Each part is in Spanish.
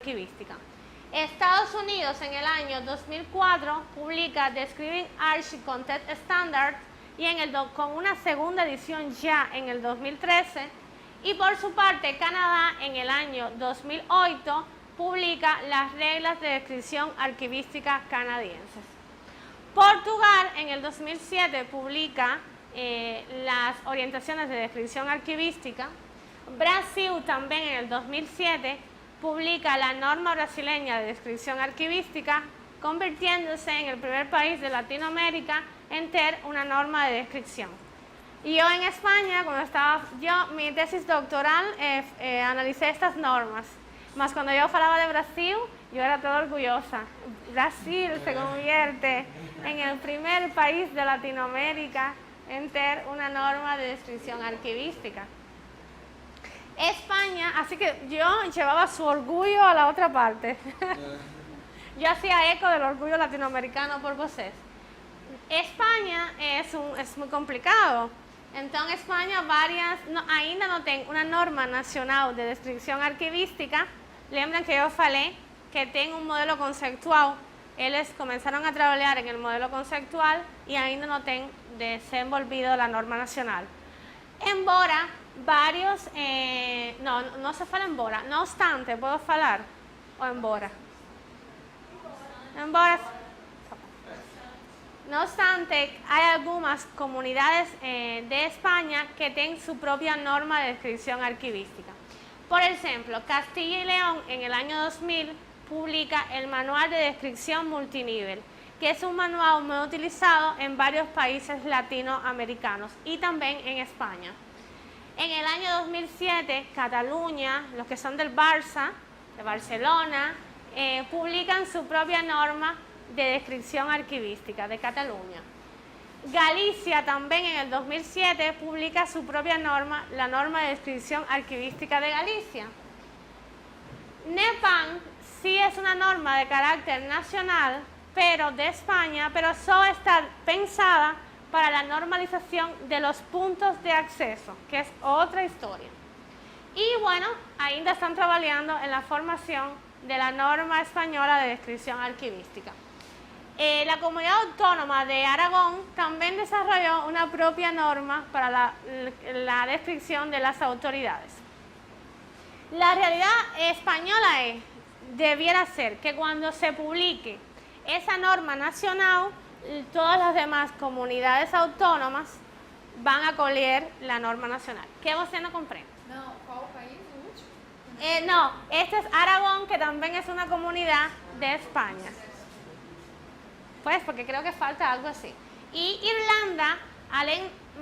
archivística. Estados Unidos en el año 2004 publica Describing Archive Content Standards y con una segunda edición ya en el 2013, y por su parte Canadá en el año 2008 publica las reglas de descripción archivística canadienses. Portugal en el 2007 publica las orientaciones de descripción archivística. Brasil también en el 2007 publica la norma brasileña de descripción archivística, convirtiéndose en el primer país de Latinoamérica en tener una norma de descripción. Y yo en España, cuando estaba mi tesis doctoral, analicé estas normas. Más cuando yo hablaba de Brasil, yo era toda orgullosa. Brasil se convierte en el primer país de Latinoamérica en tener una norma de descripción archivística. España, así que yo llevaba su orgullo a la otra parte. Yo hacía eco del orgullo latinoamericano por vocês. España es muy complicado. Então, Espanha, ainda não tem uma norma nacional de descrição arquivística. Lembram que eu falei que tem um modelo conceptual. Eles começaram a trabalhar em el modelo conceptual e ainda não tem desenvolvido a norma nacional. Embora varios, no se fala embora, no obstante, puedo falar, o embora. Embora. No obstante, hay algunas comunidades de España que tienen su propia norma de descripción archivística. Por ejemplo, Castilla y León en el año 2000 publica el Manual de Descripción Multinivel, que es un manual muy utilizado en varios países latinoamericanos y también en España. En el año 2007, Cataluña, los que son del Barça, de Barcelona, publican su propia norma de descripción archivística de Cataluña. Galicia también en el 2007 publica su propia norma, la norma de descripción archivística de Galicia. Nepal sí es una norma de carácter nacional, pero de España, pero solo está pensada para la normalización de los puntos de acceso, que es otra historia. Y bueno, ainda están trabajando en la formación de la norma española de descripción archivística. La comunidad autónoma de Aragón también desarrolló una propia norma para la descripción de las autoridades. La realidad española debiera ser que cuando se publique esa norma nacional, todas las demás comunidades autónomas van a coger la norma nacional. ¿Qué usted no comprende? No, ¿cuál país? ¿El último? No, este es Aragón, que también es una comunidad de España. Pues porque creo que falta algo así. Y Irlanda,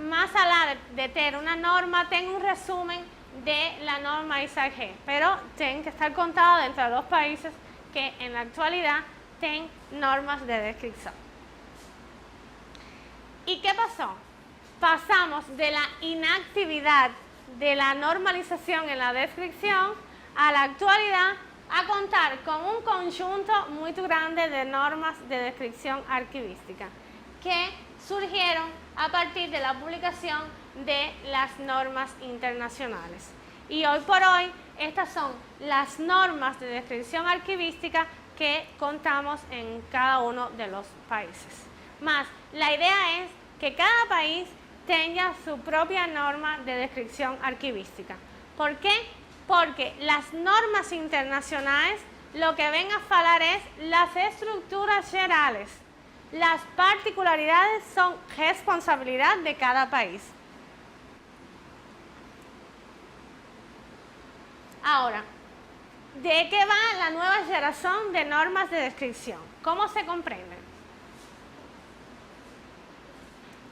más allá de tener una norma, tiene un resumen de la norma ISAG, pero tienen que estar contados dentro de los países que en la actualidad tienen normas de descripción. ¿Y qué pasó? Pasamos de la inactividad de la normalización en la descripción a la actualidad a contar con un conjunto muy grande de normas de descripción archivística que surgieron a partir de la publicación de las normas internacionales. Y hoy por hoy estas son las normas de descripción archivística que contamos en cada uno de los países. Más, la idea es que cada país tenga su propia norma de descripción archivística. ¿Por qué? Porque las normas internacionales lo que ven a hablar es las estructuras generales. Las particularidades son responsabilidad de cada país. Ahora, ¿de qué va la nueva generación de normas de descripción? ¿Cómo se comprenden?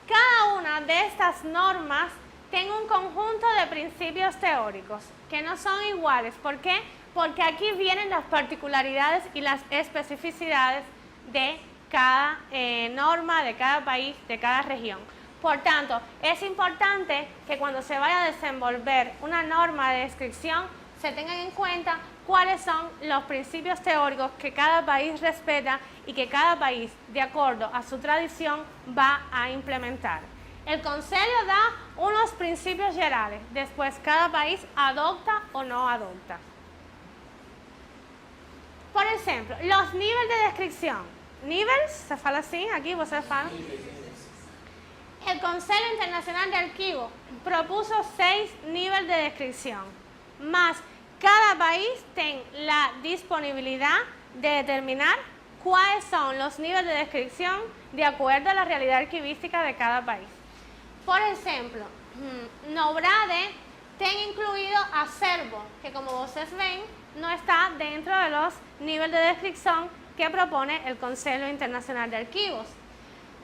Cada una de estas normas tiene un conjunto de principios teóricos que no son iguales. ¿Por qué? Porque aquí vienen las particularidades y las especificidades de cada norma, de cada país, de cada región. Por tanto, es importante que cuando se vaya a desenvolver una norma de descripción se tengan en cuenta cuáles son los principios teóricos que cada país respeta y que cada país, de acuerdo a su tradición, va a implementar. El Consejo da unos principios generales, después cada país adopta o no adopta. exemplo, los niveles de descripción. Níveis, se fala assim, aqui você fala. El Consejo Internacional de Archivos propuso 6 niveles de descripción, mas cada país tiene la disponibilidad de determinar cuáles son los niveles de descripción de acuerdo a la realidad arquivística de cada país. Por ejemplo, Nobrade tiene incluido acervo, que como ustedes ven, no está dentro de los niveles de descripción que propone el Consejo Internacional de Archivos.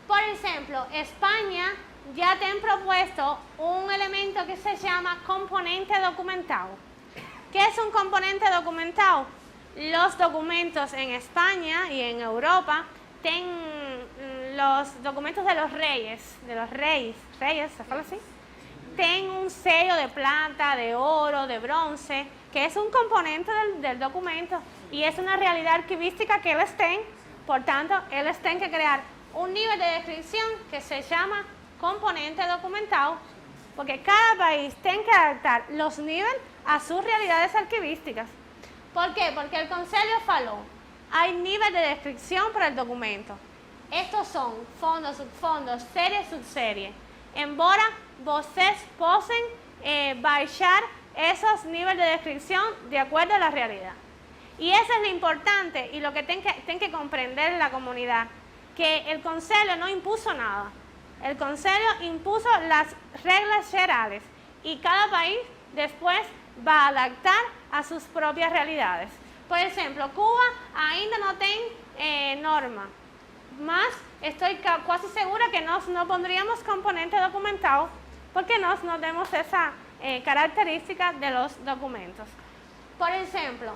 Por ejemplo, España ya te han propuesto un elemento que se llama componente documentado. ¿Qué es un componente documentado? Los documentos en España y en Europa tienen los documentos de los reyes, ¿se fala así? Tienen un sello de plata, de oro, de bronce, que es un componente del documento y es una realidad arquivística que ellos tienen. Por tanto, ellos tienen que crear un nivel de descripción que se llama componente documentado, porque cada país tiene que adaptar los niveles a sus realidades arquivísticas. ¿Por qué? Porque el Consejo faló, hay nivel de descripción para el documento. Estos son fondos, subfondos, serie, subserie. Embora vocês possam baixar esos niveles de descripción de acuerdo a la realidad. Y eso es lo importante y lo que tiene que comprender la comunidad, que el Consejo no impuso nada. El Consejo impuso las reglas generales y cada país después va a adaptar a sus propias realidades. Por ejemplo, Cuba ainda no tiene norma, mas estoy casi segura que no pondríamos componente documentado porque no tenemos esa característica de los documentos. Por ejemplo,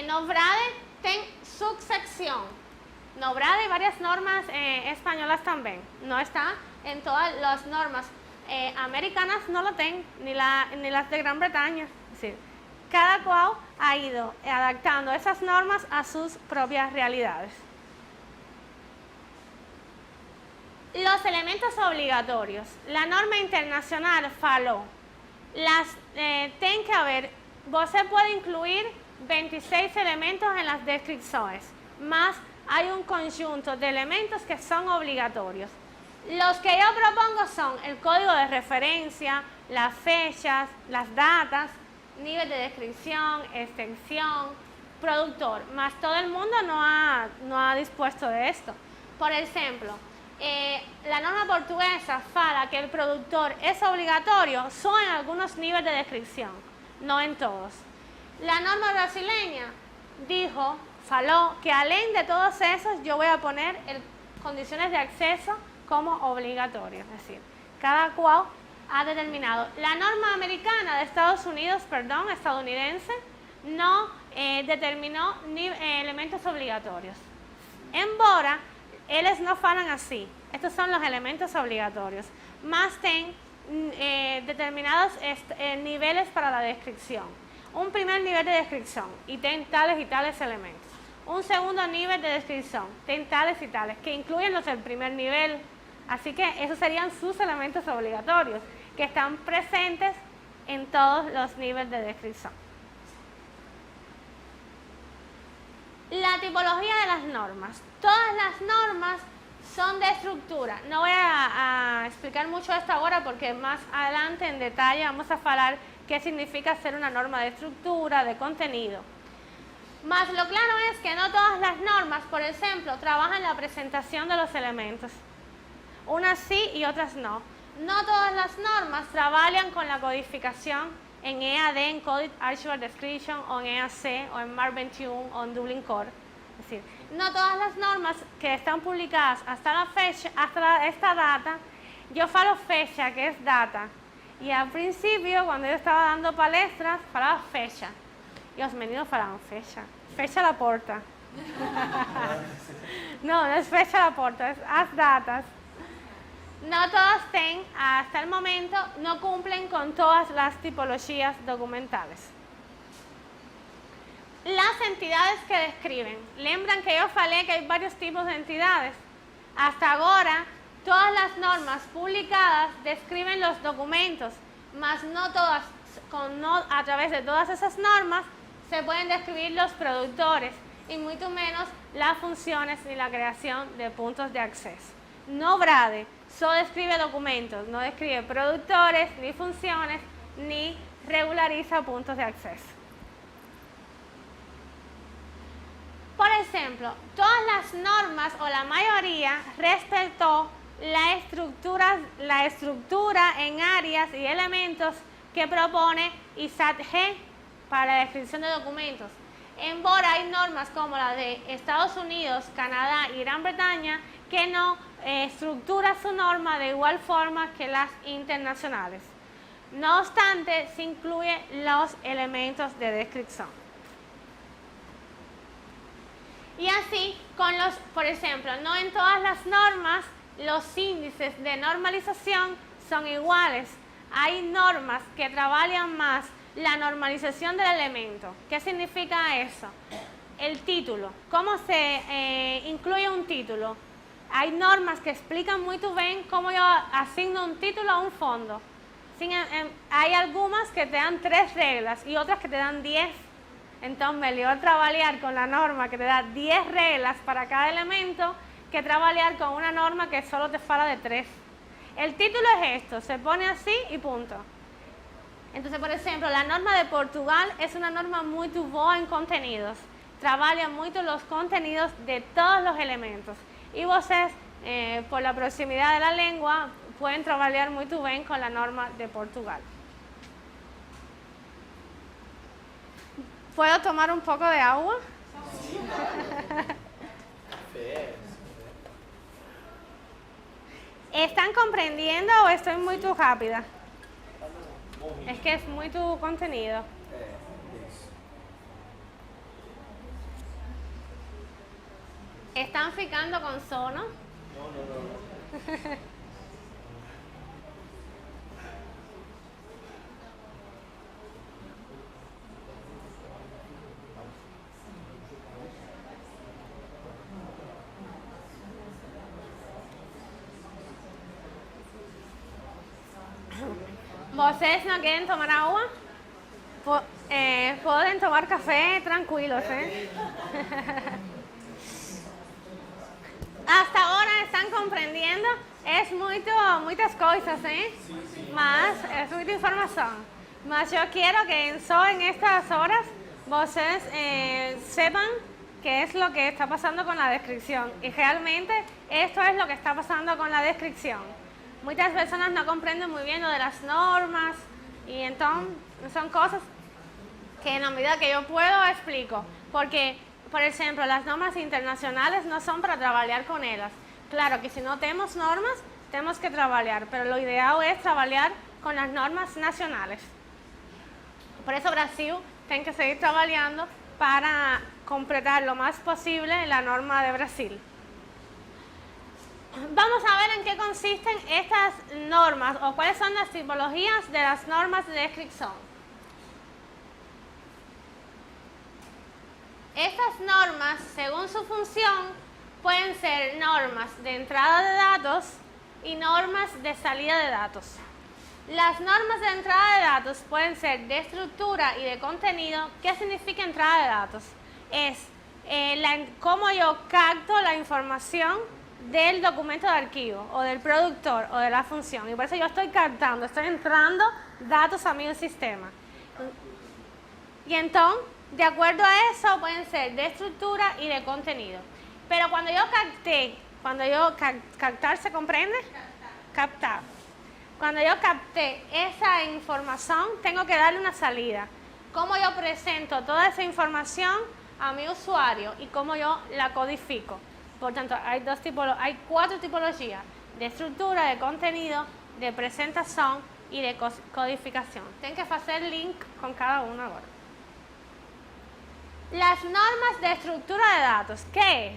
Nobrade tiene subsección. Nobrade y varias normas españolas también. No está en todas las normas americanas, no lo tienen, ni las de Gran Bretaña. Es decir, cada cual ha ido adaptando esas normas a sus propias realidades. Los elementos obligatorios. La norma internacional faló. Tiene que haber, usted puede incluir 26 elementos en las descripciones, más hay un conjunto de elementos que son obligatorios. Los que yo propongo son el código de referencia, las fechas, las datas, nivel de descripción, extensión, productor, más todo el mundo no ha dispuesto de esto. Por ejemplo, la norma portuguesa fala que el productor es obligatorio solo en algunos niveles de descripción, no en todos. La norma brasileña faló que além de todos esos yo voy a poner condiciones de acceso como obligatorio, es decir, cada cual ha determinado. La norma americana de estadounidense, no determinó elementos obligatorios. Embora, ellos no falan así, estos son los elementos obligatorios, más tienen determinados niveles para la descripción. Un primer nivel de descripción y tienen tales y tales elementos. Un segundo nivel de descripción, tienen tales y tales, que incluyen los del primer nivel. Así que esos serían sus elementos obligatorios, que están presentes en todos los niveles de descripción. La tipología de las normas. Todas las normas son de estructura. No voy a explicar mucho esto ahora porque más adelante en detalle vamos a hablar qué significa ser una norma de estructura, de contenido. Más lo claro es que no todas las normas, por ejemplo, trabajan la presentación de los elementos. Unas sí y otras no. No todas las normas trabajan con la codificación en EAD, en Coded Archival Description, o en EAC, o en MARC 21, o en Dublin Core. Es decir, no todas las normas que están publicadas hasta la fecha, hasta esta data, yo falo fecha, que es data. Y al principio, cuando yo estaba dando palestras, falaba fecha. Y los meninos falaban fecha. Fecha la porta. No es fecha la porta, es as datas. No todas tienen, hasta el momento, no cumplen con todas las tipologías documentales. Las entidades que describen. Lembran que yo falé que hay varios tipos de entidades. Hasta ahora, todas las normas publicadas describen los documentos, mas no todas, a través de todas esas normas, se pueden describir los productores y mucho menos las funciones ni la creación de puntos de acceso. No Brade solo describe documentos, no describe productores, ni funciones, ni regulariza puntos de acceso. Por ejemplo, todas las normas o la mayoría respetó la estructura en áreas y elementos que propone ISAT-G para la descripción de documentos. En Bora hay normas como la de Estados Unidos, Canadá y Gran Bretaña que no estructura su norma de igual forma que las internacionales. No obstante, se incluyen los elementos de descripción. Y así, por ejemplo, no en todas las normas los índices de normalización son iguales. Hay normas que trabajan más la normalización del elemento. ¿Qué significa eso? El título. ¿Cómo se incluye un título? Hay normas que explican muy bien cómo yo asigno un título a un fondo. Hay algunas que te dan 3 reglas y otras que te dan 10. Entonces, mejor trabajar con la norma que te da 10 reglas para cada elemento que trabajar con una norma que solo te fala de 3. El título es esto, se pone así y punto. Entonces, por ejemplo, la norma de Portugal es una norma muy boa en contenidos. Trabaja mucho los contenidos de todos los elementos. Y ustedes, por la proximidad de la lengua, pueden trabajar muy bien con la norma de Portugal. ¿Puedo tomar un poco de agua? Sí. ¿Están comprendiendo o estoy muy rápida? Es que es muy tu contenido. ¿Están ficando con sono? No. ¿Ustedes no quieren tomar agua? Pueden tomar café tranquilos, Hasta ahora están comprendiendo, es muchas cosas, Sí. Más, es mucha información. Mas yo quiero que en estas horas ustedes sepan qué es lo que está pasando con la descripción. Y realmente esto es lo que está pasando con la descripción. Muchas personas no comprenden muy bien lo de las normas y entonces son cosas que en la medida que yo puedo explico. Porque, por ejemplo, las normas internacionales no son para trabajar con ellas. Claro que si no tenemos normas, tenemos que trabajar, pero lo ideal es trabajar con las normas nacionales. Por eso Brasil tiene que seguir trabajando para completar lo más posible la norma de Brasil. Vamos a ver en qué consisten estas normas o cuáles son las tipologías de las normas de descripción. Estas normas, según su función, pueden ser normas de entrada de datos y normas de salida de datos. Las normas de entrada de datos pueden ser de estructura y de contenido. ¿Qué significa entrada de datos? Es cómo yo capto la información del documento de archivo o del productor o de la función. Y por eso yo estoy captando, estoy entrando datos a mi sistema. Y entonces, de acuerdo a eso, pueden ser de estructura y de contenido. Pero cuando yo captar, ¿se comprende? Captar. Cuando yo capté esa información, tengo que darle una salida. ¿Cómo yo presento toda esa información a mi usuario y cómo yo la codifico? Por tanto, hay 4 tipologías: de estructura, de contenido, de presentación y de codificación. Tengo que hacer link con cada uno ahora. Las normas de estructura de datos, ¿qué?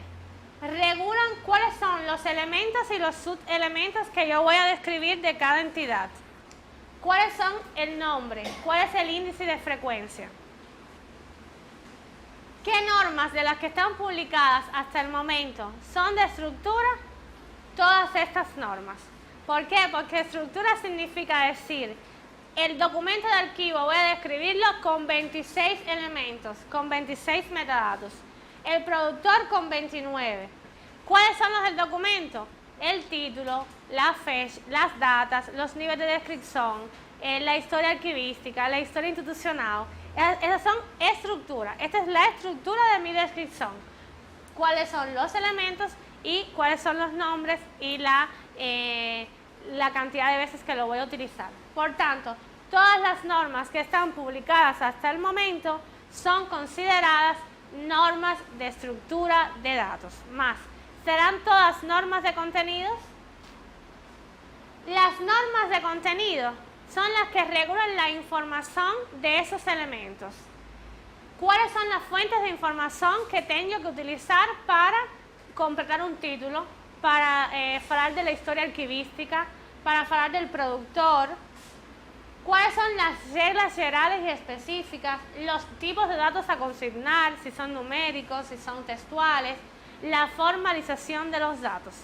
Regulan cuáles son los elementos y los subelementos que yo voy a describir de cada entidad. ¿Cuáles son el nombre? ¿Cuál es el índice de frecuencia? ¿Qué normas de las que están publicadas hasta el momento son de estructura? Todas estas normas. ¿Por qué? Porque estructura significa decir, el documento de archivo voy a describirlo con 26 elementos, con 26 metadatos. El productor con 29. ¿Cuáles son los del documento? El título, la fecha, las datas, los niveles de descripción, la historia archivística, la historia institucional. Esas son estructuras. Esta es la estructura de mi descripción. Cuáles son los elementos y cuáles son los nombres y la cantidad de veces que lo voy a utilizar. Por tanto, todas las normas que están publicadas hasta el momento son consideradas normas de estructura de datos. Más, ¿serán todas normas de contenidos? Las normas de contenido son las que regulan la información de esos elementos. ¿Cuáles son las fuentes de información que tengo que utilizar para completar un título, para hablar de la historia archivística, para hablar del productor? ¿Cuáles son las reglas generales y específicas, los tipos de datos a consignar, si son numéricos, si son textuales, la formalización de los datos?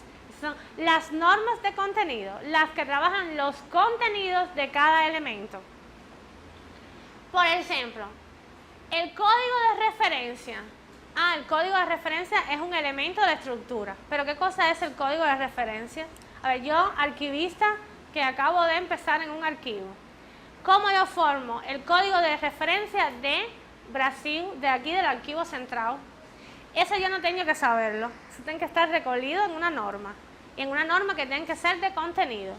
Son las normas de contenido, las que trabajan los contenidos de cada elemento. Por ejemplo, el código de referencia. El código de referencia es un elemento de estructura. ¿Pero qué cosa es el código de referencia? A ver, yo, archivista, que acabo de empezar en un archivo. ¿Cómo yo formo el código de referencia de Brasil, de aquí del archivo central? Eso yo no tengo que saberlo. Eso tiene que estar recogido en una norma. Y en una norma que tiene que ser de contenido.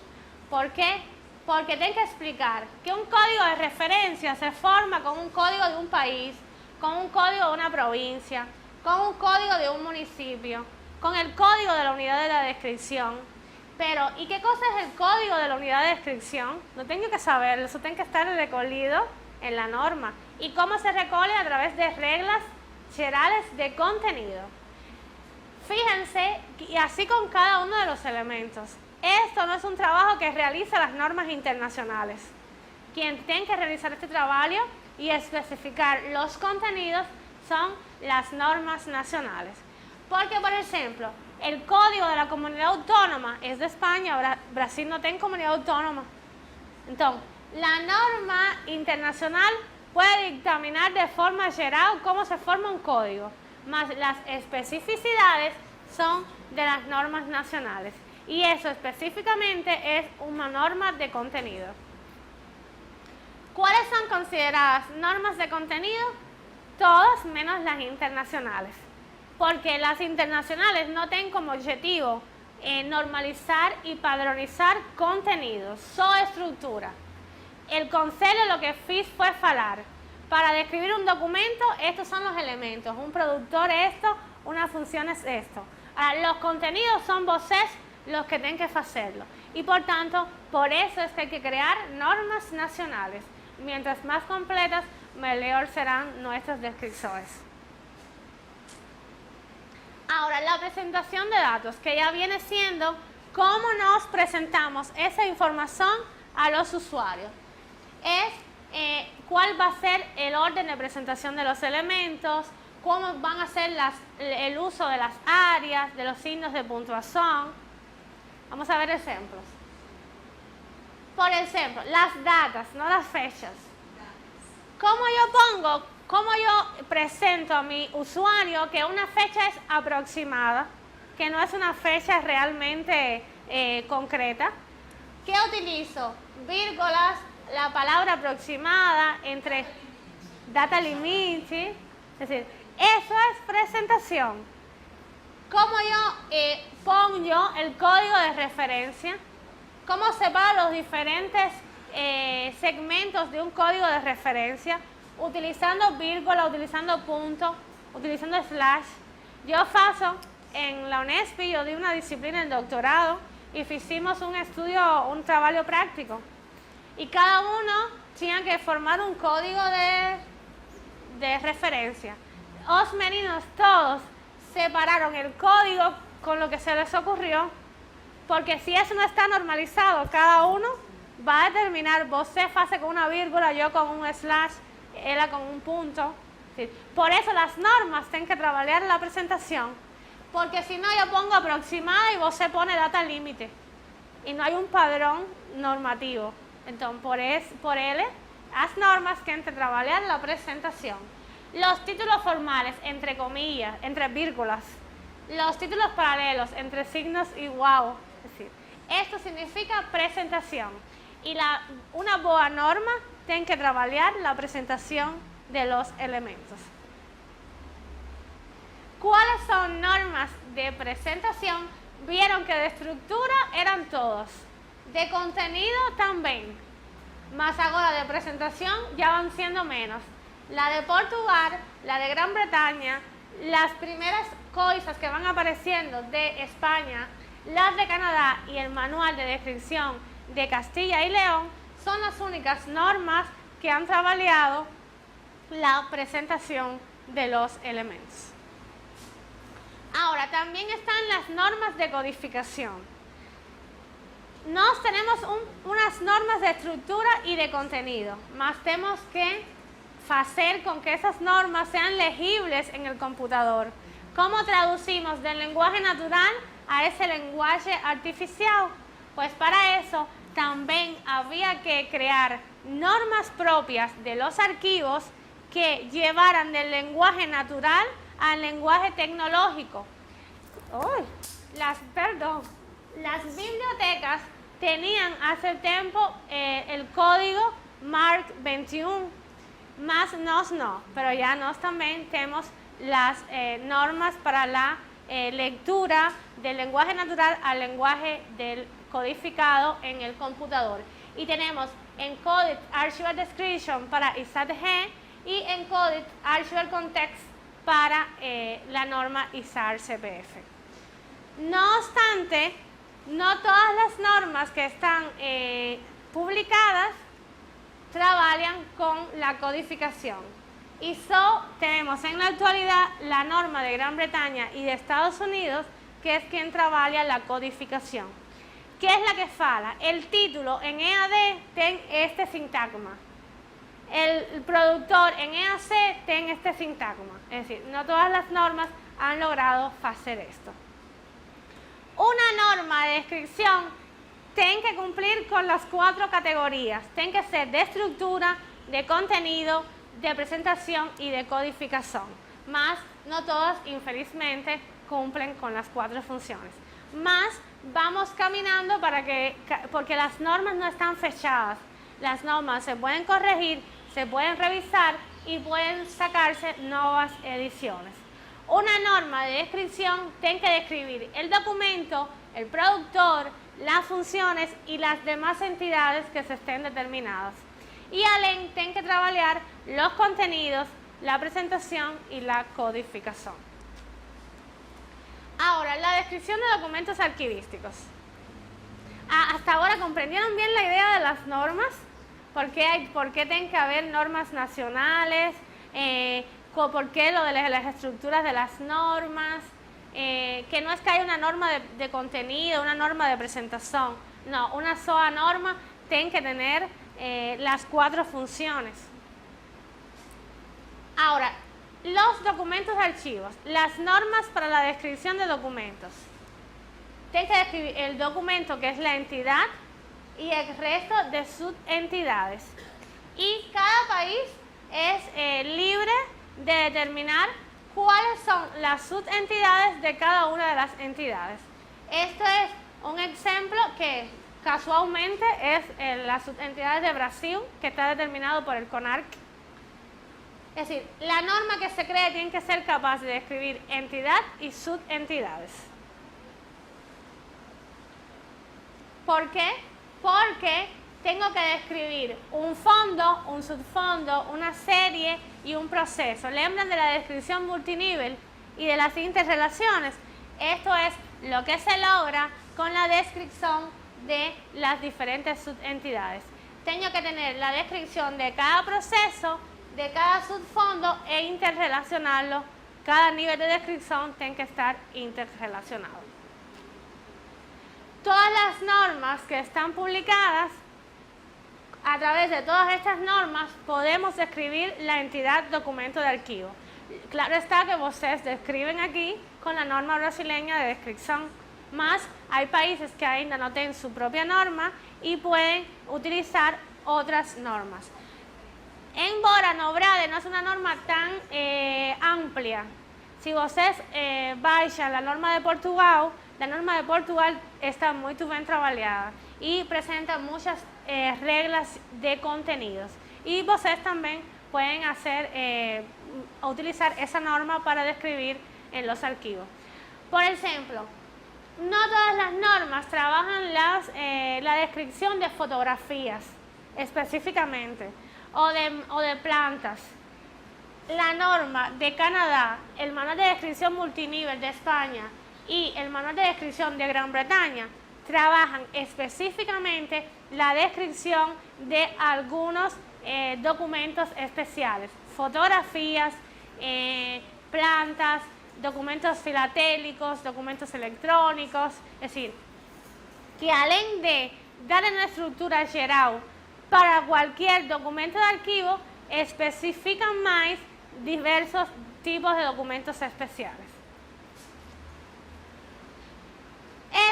¿Por qué? Porque tengo que explicar que un código de referencia se forma con un código de un país, con un código de una provincia, con un código de un municipio, con el código de la unidad de la descripción. Pero, ¿y qué cosa es el código de la unidad de descripción? No tengo que saberlo, eso tiene que estar recogido en la norma. ¿Y cómo se recoge? A través de reglas generales de contenido. Fíjense, y así con cada uno de los elementos. Esto no es un trabajo que realizan las normas internacionales. Quien tiene que realizar este trabajo y especificar los contenidos son las normas nacionales. Porque, por ejemplo, el código de la comunidad autónoma es de España, Brasil no tiene comunidad autónoma. Entonces, la norma internacional puede dictaminar de forma general cómo se forma un código, más las especificidades son de las normas nacionales. Y eso específicamente es una norma de contenido. ¿Cuáles son consideradas normas de contenido? Todas menos las internacionales. Porque las internacionales no tienen como objetivo normalizar y padronizar contenidos, su estructura. El Consejo lo que hizo fue hablar. Para describir un documento, estos son los elementos. Un productor es esto, una función es esto. Ahora, los contenidos son voces los que tienen que hacerlo. Y por tanto, por eso es que hay que crear normas nacionales. Mientras más completas, mejor serán nuestras descripciones. Ahora, la presentación de datos, que ya viene siendo cómo nos presentamos esa información a los usuarios. Es cuál va a ser el orden de presentación de los elementos, cómo van a ser el uso de las áreas, de los signos de puntuación. Vamos a ver ejemplos. Por ejemplo, las datas, no las fechas. ¿Cómo yo presento a mi usuario que una fecha es aproximada, que no es una fecha realmente concreta? ¿Qué utilizo? Vírgulas, la palabra aproximada entre data limit, ¿sí? Es decir, eso es presentación. ¿Cómo yo pongo el código de referencia? ¿Cómo separo los diferentes segmentos de un código de referencia? Utilizando vírgula, utilizando punto, utilizando slash. Yo faço en la Unesp, yo di una disciplina en doctorado y hicimos un estudio, un trabajo práctico. Y cada uno tenía que formar un código de referencia. Los meninos todos separaron el código con lo que se les ocurrió, porque si eso no está normalizado, cada uno va a determinar, vos se hace con una vírgula, yo con un slash, ella con un punto. ¿Sí? Por eso las normas tienen que trabajar la presentación, porque si no yo pongo aproximada y vos se pone data límite y no hay un padrón normativo. Então, por ele, as normas que entre trabalhar a apresentação. Los títulos formales, entre comillas, entre vírgulas. Los títulos paralelos, entre signos y wow. Es decir, esto significa presentación. Y una boa norma tiene que trabajar la presentación de los elementos. ¿Cuáles son normas de presentación? Vieron que de estructura eran todos. De contenido también. Más ahora de presentación ya van siendo menos. La de Portugal, la de Gran Bretaña, las primeras cosas que van apareciendo de España, las de Canadá y el manual de descripción de Castilla y León son las únicas normas que han trabajado la presentación de los elementos. Ahora, también están las normas de codificación. Nos tenemos unas normas de estructura y de contenido, más tenemos que hacer con que esas normas sean legibles en el computador. ¿Cómo traducimos del lenguaje natural a ese lenguaje artificial? Pues para eso también había que crear normas propias de los archivos que llevaran del lenguaje natural al lenguaje tecnológico. Las bibliotecas tenían hace tiempo el código MARC 21, más nos no, pero ya nos también tenemos las normas para la lectura del lenguaje natural al lenguaje del codificado en el computador. Y tenemos Encoded Archival Description para ISAT-G y Encoded Archival Context para la norma ISAR-CPF. No obstante, no todas las normas que están publicadas trabajan con la codificación. Y tenemos en la actualidad la norma de Gran Bretaña y de Estados Unidos, que es quien trabaja la codificación. ¿Qué es la que fala? El título en EAD tiene este sintagma. El productor en EAC tiene este sintagma. Es decir, no todas las normas han logrado hacer esto. Una norma de descripción tiene que cumplir con las 4 categorías. Tiene que ser de estructura, de contenido, de presentación y de codificación. Más, no todas, infelizmente, cumplen con las 4 funciones. Más, vamos caminando porque las normas no están fechadas. Las normas se pueden corregir, se pueden revisar y pueden sacarse nuevas ediciones. Una norma de descripción tiene que describir el documento, el productor, las funciones y las demás entidades que se estén determinadas. Y Allen tiene que trabajar los contenidos, la presentación y la codificación. Ahora, la descripción de documentos archivísticos. Hasta ahora, ¿comprendieron bien la idea de las normas? ¿Por qué tienen que haber normas nacionales? ¿Por qué lo de las estructuras de las normas? Que no es que haya una norma de contenido, una norma de presentación. No, una sola norma tiene que tener las 4 funciones. Ahora, los documentos de archivos, las normas para la descripción de documentos. Tiene que describir el documento que es la entidad y el resto de subentidades. Y cada país es libre de determinar cuáles son las subentidades de cada una de las entidades. Esto es un ejemplo que casualmente es las subentidades de Brasil, que está determinado por el CONARC. Es decir, la norma que se cree tiene que ser capaz de describir entidad y subentidades. ¿Por qué? Porque tengo que describir un fondo, un subfondo, una serie y un proceso. ¿Lembran de la descripción multinivel y de las interrelaciones? Esto es lo que se logra con la descripción de las diferentes subentidades. Tengo que tener la descripción de cada proceso, de cada subfondo e interrelacionarlo. Cada nivel de descripción tiene que estar interrelacionado. Todas las normas que están publicadas, a través de todas estas normas, podemos describir la entidad documento de archivo. Claro está que ustedes describen aquí con la norma brasileña de descripción, más hay países que ainda no tienen su propia norma y pueden utilizar otras normas. Embora Nobrade no es una norma tan amplia. Si vocês baixam a norma de Portugal está muy bien trabajada y presenta muchas reglas de contenidos. Y vocês también pueden utilizar esa norma para describir en los archivos. Por ejemplo, no todas las normas trabajan la descripción de fotografías específicamente o de plantas. La norma de Canadá, el manual de descripción multinivel de España y el manual de descripción de Gran Bretaña trabajan específicamente la descripción de algunos documentos especiales, fotografías, plantas, documentos filatélicos, documentos electrónicos, es decir, que além de dar una estructura general para cualquier documento de archivo, especifican más diversos tipos de documentos especiales.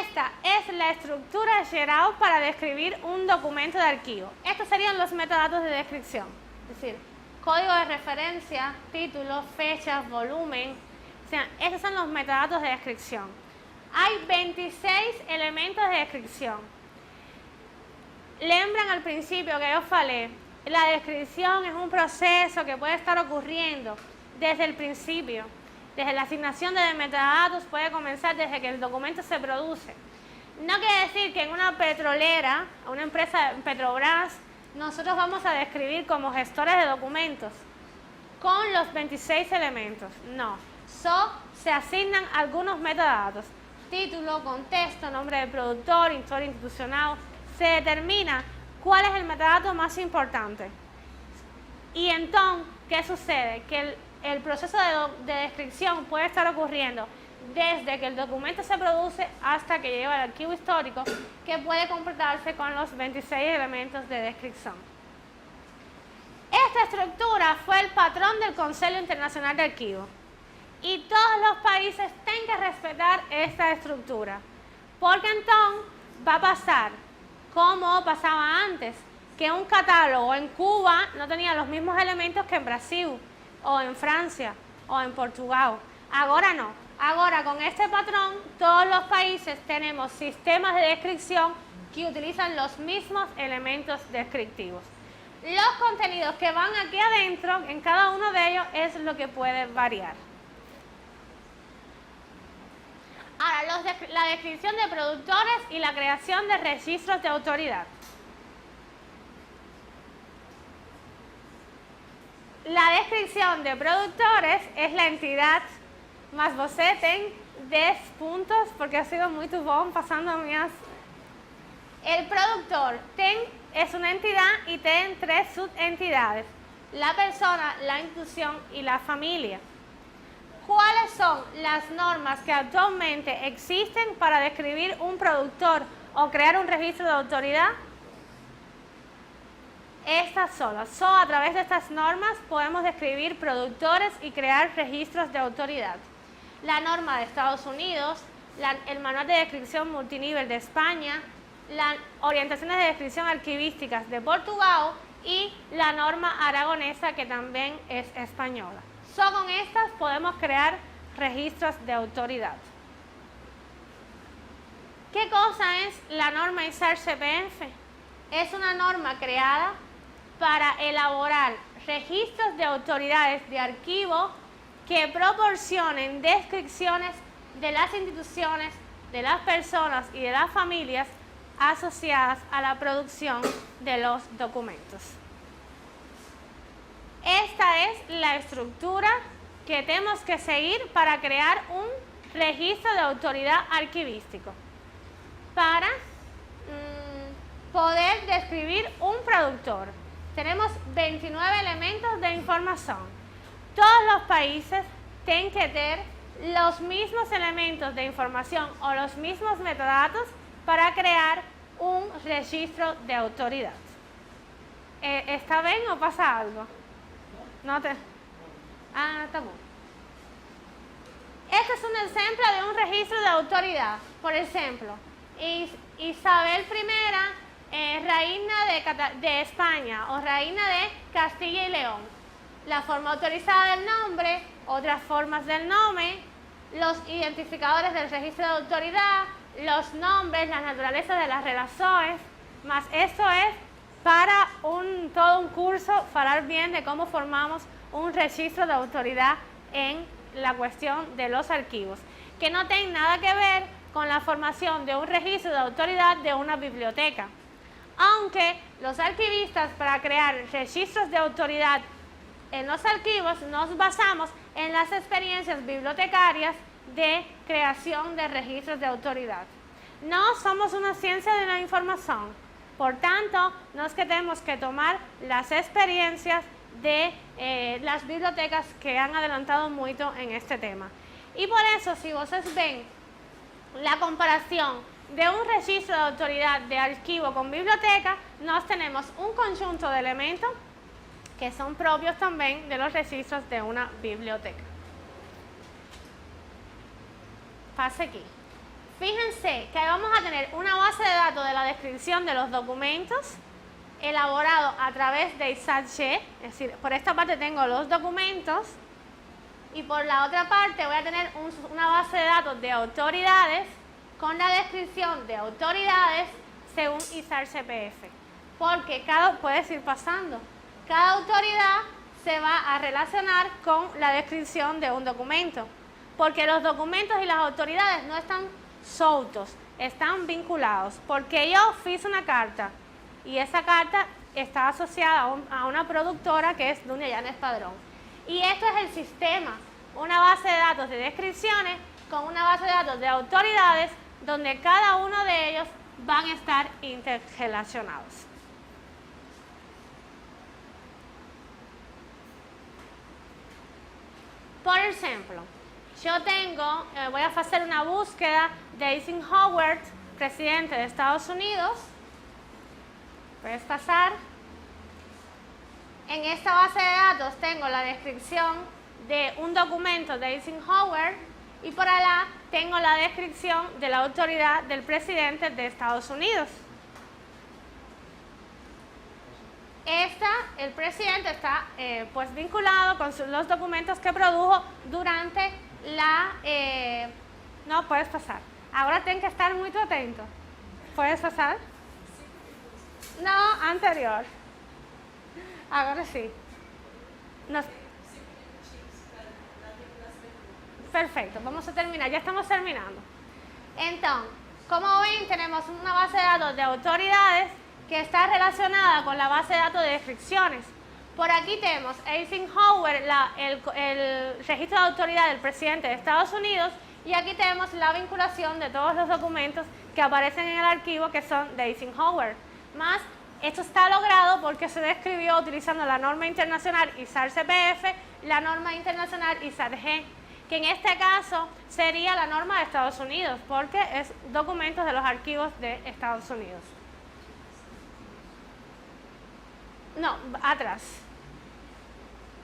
Esta es la estructura general para describir un documento de archivo. Estos serían los metadatos de descripción, es decir, código de referencia, título, fechas, volumen. O sea, esos son los metadatos de descripción. Hay 26 elementos de descripción. Lembran al principio que yo falei, la descripción es un proceso que puede estar ocurriendo desde el principio. Desde la asignación de metadatos puede comenzar desde que el documento se produce. No quiere decir que en una petrolera, una empresa Petrobras, nosotros vamos a describir como gestores de documentos con los 26 elementos. No, se asignan algunos metadatos. Título, contexto, nombre del productor, historia institucional. Se determina cuál es el metadato más importante. Y entonces, ¿qué sucede? Que el proceso de descripción puede estar ocurriendo desde que el documento se produce hasta que llega al archivo histórico, que puede completarse con los 26 elementos de descripción. Esta estructura fue el patrón del Consejo Internacional de Archivos. Y todos los países tienen que respetar esta estructura. Porque entonces va a pasar como pasaba antes, que un catálogo en Cuba no tenía los mismos elementos que en Brasil, o en Francia, o en Portugal. Ahora no. Ahora con este patrón, todos los países tenemos sistemas de descripción que utilizan los mismos elementos descriptivos. Los contenidos que van aquí adentro, en cada uno de ellos, es lo que puede variar. Ahora, la descripción de productores y la creación de registros de autoridad. La descripción de productores es la entidad, más você tem 10 puntos, porque ha sido muy bom pasando mías. El productor es una entidad y tiene 3 subentidades: la persona, la institución y la familia. ¿Cuáles son las normas que actualmente existen para describir un productor o crear un registro de autoridad? Estas solas. A través de estas normas podemos describir productores y crear registros de autoridad. La norma de Estados Unidos, el manual de descripción multinivel de España, las orientaciones de descripción archivísticas de Portugal y la norma aragonesa, que también es española. Con estas podemos crear registros de autoridad. ¿Qué cosa es la norma ISAR-CPF? Es una norma creada para elaborar registros de autoridades de archivo que proporcionen descripciones de las instituciones, de las personas y de las familias asociadas a la producción de los documentos. Esta es la estructura que tenemos que seguir para crear un registro de autoridad archivístico. Para poder describir un productor, tenemos 29 elementos de información. Todos los países tienen que tener los mismos elementos de información o los mismos metadatos para crear un registro de autoridad. ¿Está bien o pasa algo? No te... está bien. Este es un ejemplo de un registro de autoridad. Por ejemplo, Isabel I reina de España o reina de Castilla y León. La forma autorizada del nombre, otras formas del nombre, los identificadores del registro de autoridad, los nombres, la naturaleza de las relaciones, más eso es para todo un curso, hablar bien de cómo formamos un registro de autoridad en la cuestión de los archivos, que no tiene nada que ver con la formación de un registro de autoridad de una biblioteca. Aunque los archivistas, para crear registros de autoridad en los archivos, nos basamos en las experiencias bibliotecarias de creación de registros de autoridad. No somos una ciencia de la información, por tanto, no es que tenemos que tomar las experiencias de las bibliotecas que han adelantado mucho en este tema. Y por eso, si ustedes ven la comparación de un registro de autoridad de archivo con biblioteca, nos tenemos un conjunto de elementos que son propios también de los registros de una biblioteca. Pase aquí. Fíjense que ahí vamos a tener una base de datos de la descripción de los documentos elaborado a través de ISAT-G, es decir, por esta parte tengo los documentos y por la otra parte voy a tener una base de datos de autoridades con la descripción de autoridades según ISAT-CPF, porque puedes ir pasando, cada autoridad se va a relacionar con la descripción de un documento, porque los documentos y las autoridades no están soltos, están vinculados, porque yo hice una carta y esa carta está asociada a una productora que es Dunia Llanes Padrón. Y esto es el sistema, una base de datos de descripciones con una base de datos de autoridades donde cada uno de ellos van a estar interrelacionados. Por ejemplo, yo voy a hacer una búsqueda de Eisenhower, presidente de Estados Unidos. Puedes pasar. En esta base de datos tengo la descripción de un documento de Eisenhower y por allá tengo la descripción de la autoridad del presidente de Estados Unidos. El presidente está pues vinculado con los documentos que produjo durante no, puedes pasar. Ahora tienes que estar muy atento. ¿Puedes pasar? No, anterior. Ahora sí. Perfecto, vamos a terminar. Ya estamos terminando. Entonces, como ven, tenemos una base de datos de autoridades que está relacionada con la base de datos de descripciones. Por aquí tenemos Eisenhower, el registro de autoridad del presidente de Estados Unidos, y aquí tenemos la vinculación de todos los documentos que aparecen en el archivo que son de Eisenhower. Más, esto está logrado porque se describió utilizando la norma internacional ISAT-CPF, la norma internacional ISAT-G, que en este caso sería la norma de Estados Unidos, porque es documentos de los archivos de Estados Unidos. No, atrás.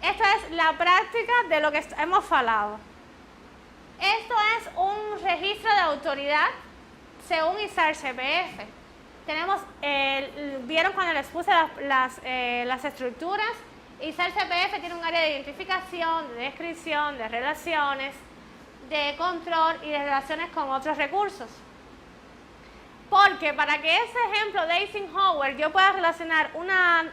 Esta es la práctica de lo que hemos hablado. Esto es un registro de autoridad según ISAT-CPF. Vieron cuando les puse las estructuras, ISAT-CPF tiene un área de identificación, de descripción, de relaciones, de control y de relaciones con otros recursos. Porque para que ese ejemplo de Eisenhower yo pueda relacionar una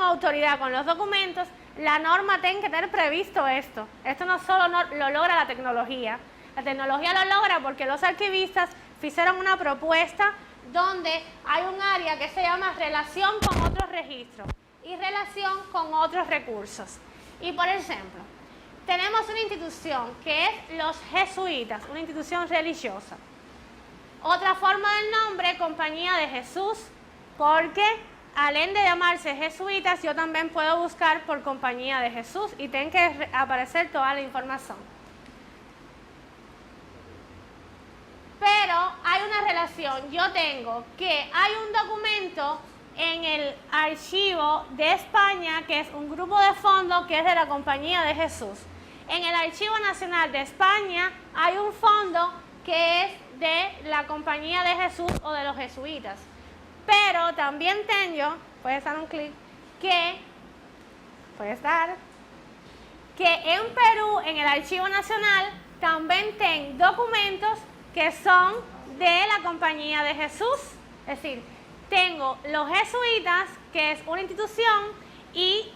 autoridad con los documentos, la norma tiene que tener previsto esto. Esto no solo lo logra la tecnología lo logra porque los archivistas hicieron una propuesta donde hay un área que se llama relación con otros registros y relación con otros recursos. Y por ejemplo, tenemos una institución que es los jesuitas, una institución religiosa. Otra forma del nombre, Compañía de Jesús, porque além de llamarse jesuitas, yo también puedo buscar por Compañía de Jesús y tiene que aparecer toda la información. Pero hay una relación, yo tengo que hay un documento en el archivo de España que es un grupo de fondo que es de la Compañía de Jesús. En el Archivo Nacional de España hay un fondo que es de la Compañía de Jesús o de los jesuitas. Pero también tengo, puedes dar un clic, que en Perú, en el Archivo Nacional, también tengo documentos que son de la Compañía de Jesús. Es decir, tengo los jesuitas, que es una institución, y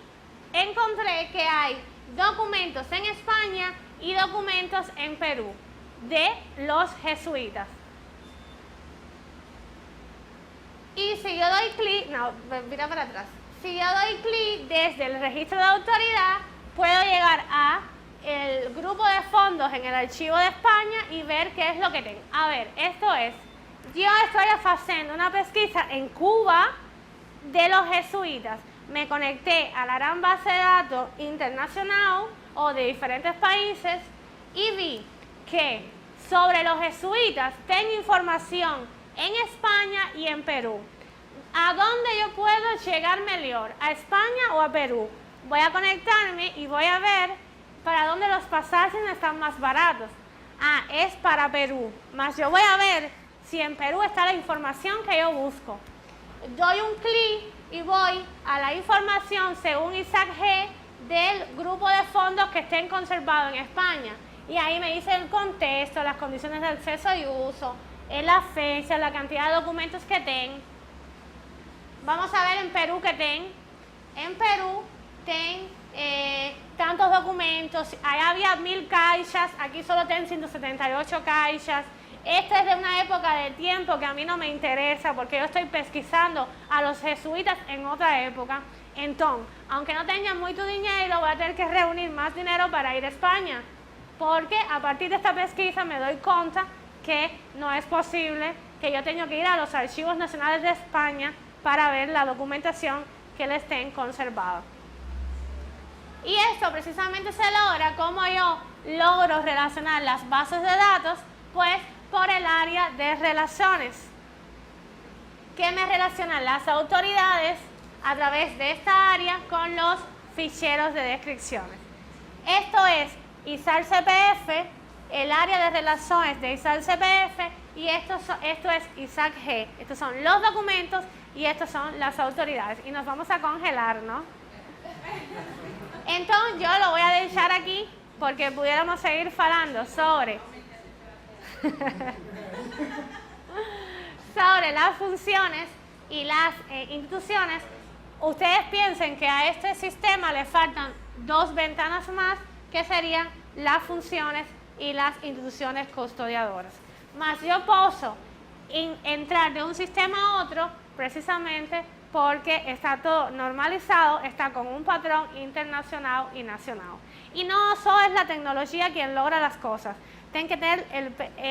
encontré que hay documentos en España y documentos en Perú de los jesuitas. Y si yo doy clic, no, mira para atrás. Si yo doy clic desde el registro de autoridad, puedo llegar a el grupo de fondos en el archivo de España y ver qué es lo que tengo. A ver, esto es, yo estoy haciendo una pesquisa en Cuba de los jesuitas. Me conecté a la gran base de datos internacional o de diferentes países y vi que sobre los jesuitas tengo información en España y en Perú. ¿A dónde yo puedo llegar mejor? ¿A España o a Perú? Voy a conectarme y voy a ver para dónde los pasajes están más baratos. Ah, es para Perú. Más yo voy a ver si en Perú está la información que yo busco. Doy un clic y voy a la información según Isaac G del grupo de fondos que estén conservados en España. Y ahí me dice el contexto, las condiciones de acceso y uso, la fecha, la cantidad de documentos que tengo. Vamos a ver en Perú qué tengo. En Perú tengo tantos documentos. Ahí había 1000 caixas, aquí solo tengo 178 caixas. Esta es de una época de tiempo que a mí no me interesa porque yo estoy pesquisando a los jesuitas en otra época. Entonces, aunque no tenga mucho dinero, voy a tener que reunir más dinero para ir a España. Porque a partir de esta pesquisa me doy cuenta que no es posible, que yo tengo que ir a los archivos nacionales de España para ver la documentación que les estén conservada. Y esto precisamente se logra como yo logro relacionar las bases de datos, pues por el área de relaciones, que me relacionan las autoridades a través de esta área con los ficheros de descripciones. Esto es ISAL CPF, el área de relaciones de ISAL CPF, y esto es ISAC G. Estos son los documentos y estos son las autoridades. Y nos vamos a congelar, ¿no? Entonces yo lo voy a dejar aquí porque pudiéramos seguir hablando sobre las funciones y las instituciones. Ustedes piensen que a este sistema le faltan 2 ventanas más, que serían las funciones y las instituciones custodiadoras. Más yo puedo entrar de un sistema a otro precisamente porque está todo normalizado, está con un patrón internacional y nacional. Y no solo es la tecnología quien logra las cosas. Tienen que tener,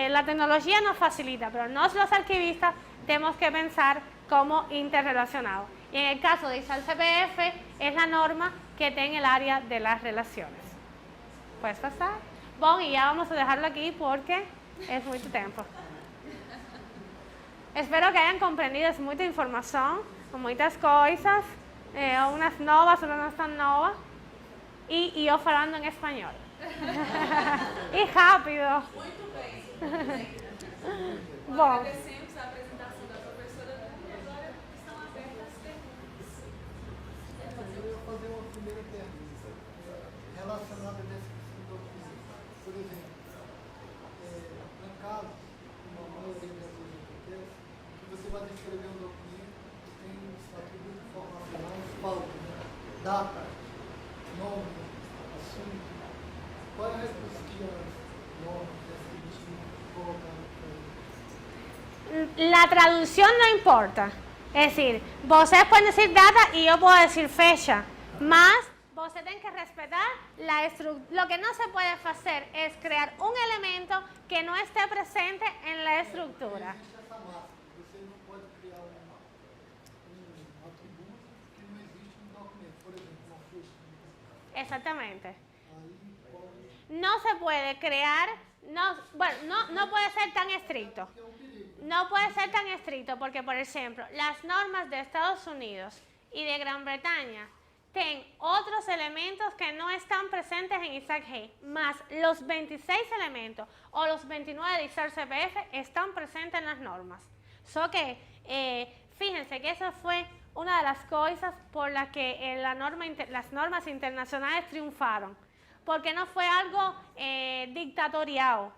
la tecnología nos facilita, pero nosotros los archivistas tenemos que pensar como interrelacionados. Y en el caso de ISAL CPF es la norma que tiene el área de las relaciones. ¿Puedes pasar? Bueno, y ya vamos a dejarlo aquí porque es mucho tiempo. Espero que hayan comprendido, es mucha información, muchas cosas, unas novas, otras no tan novas, y yo hablando en español. E rápido. Muito bem. Bom. Agradecemos a apresentação da professora Dani e agora estão abertas as perguntas. Eu ia fazer uma primeira pergunta relacionada a descrição do documento. Por exemplo, no caso, uma maioria das coisas que acontece, que você vai descrever um documento que tem um atributo informacional, falta, né? Data, nome, assunto. Qual é a resposta que as normas descritivas colocam? La traducción no importa. Es decir, ustedes pueden decir data y yo puedo decir fecha. Más, ustedes tienen que respetar la estructura. Lo que no se puede hacer es crear un elemento que no esté presente en la estructura. Essa massa, você não pode criar um atributo que não existe no documento. Por exemplo, uma fecha. Exactamente. Aí, qual No se puede crear, no puede ser tan estricto. No puede ser tan estricto porque, por ejemplo, las normas de Estados Unidos y de Gran Bretaña tienen otros elementos que no están presentes en ISAC G, más los 26 elementos o los 29 de ISAC CPF están presentes en las normas. So que, fíjense que esa fue una de las cosas por las que las normas internacionales triunfaron, porque no fue algo dictatorial.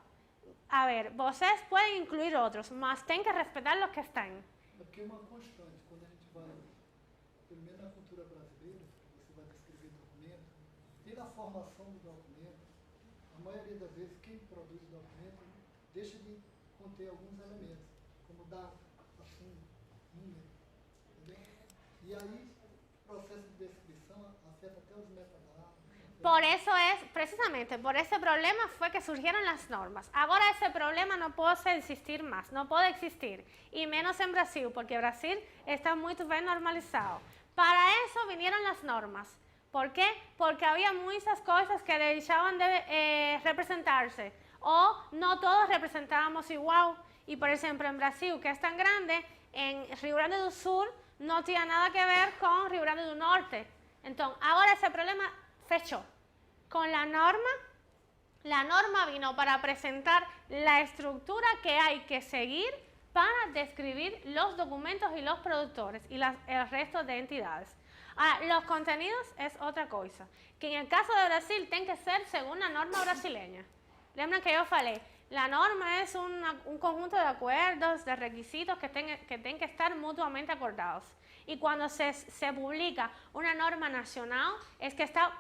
A ver, vocês pueden incluir otros, mas tienen que respetar los que están. Porque é uma constante, quando a gente vai, pelo menos na cultura brasileira, você vai descrever documento, desde a formação do documento, a maioria das vezes quem produz o documento deixa de conter alguns elementos, como data, assunto, número, entendeu? E aí, o processo de descrição afeta até os metadados. Por eso es, precisamente, por ese problema fue que surgieron las normas. Ahora ese problema no puede existir más, no puede existir, y menos en Brasil, porque Brasil está muy bien normalizado. Para eso vinieron las normas. ¿Por qué? Porque había muchas cosas que dejaban de representarse, o no todos representábamos igual. Y por ejemplo, en Brasil, que es tan grande, en Rio Grande do Sul no tiene nada que ver con Rio Grande do Norte. Entonces, ahora ese problema fechó. Con la norma vino para presentar la estructura que hay que seguir para describir los documentos y los productores y el resto de entidades. Ahora, los contenidos es otra cosa, que en el caso de Brasil tienen que ser según la norma brasileña. Lembran que yo falei, la norma es un conjunto de acuerdos, de requisitos que tienen que estar mutuamente acordados. Y cuando se publica una norma nacional, es que está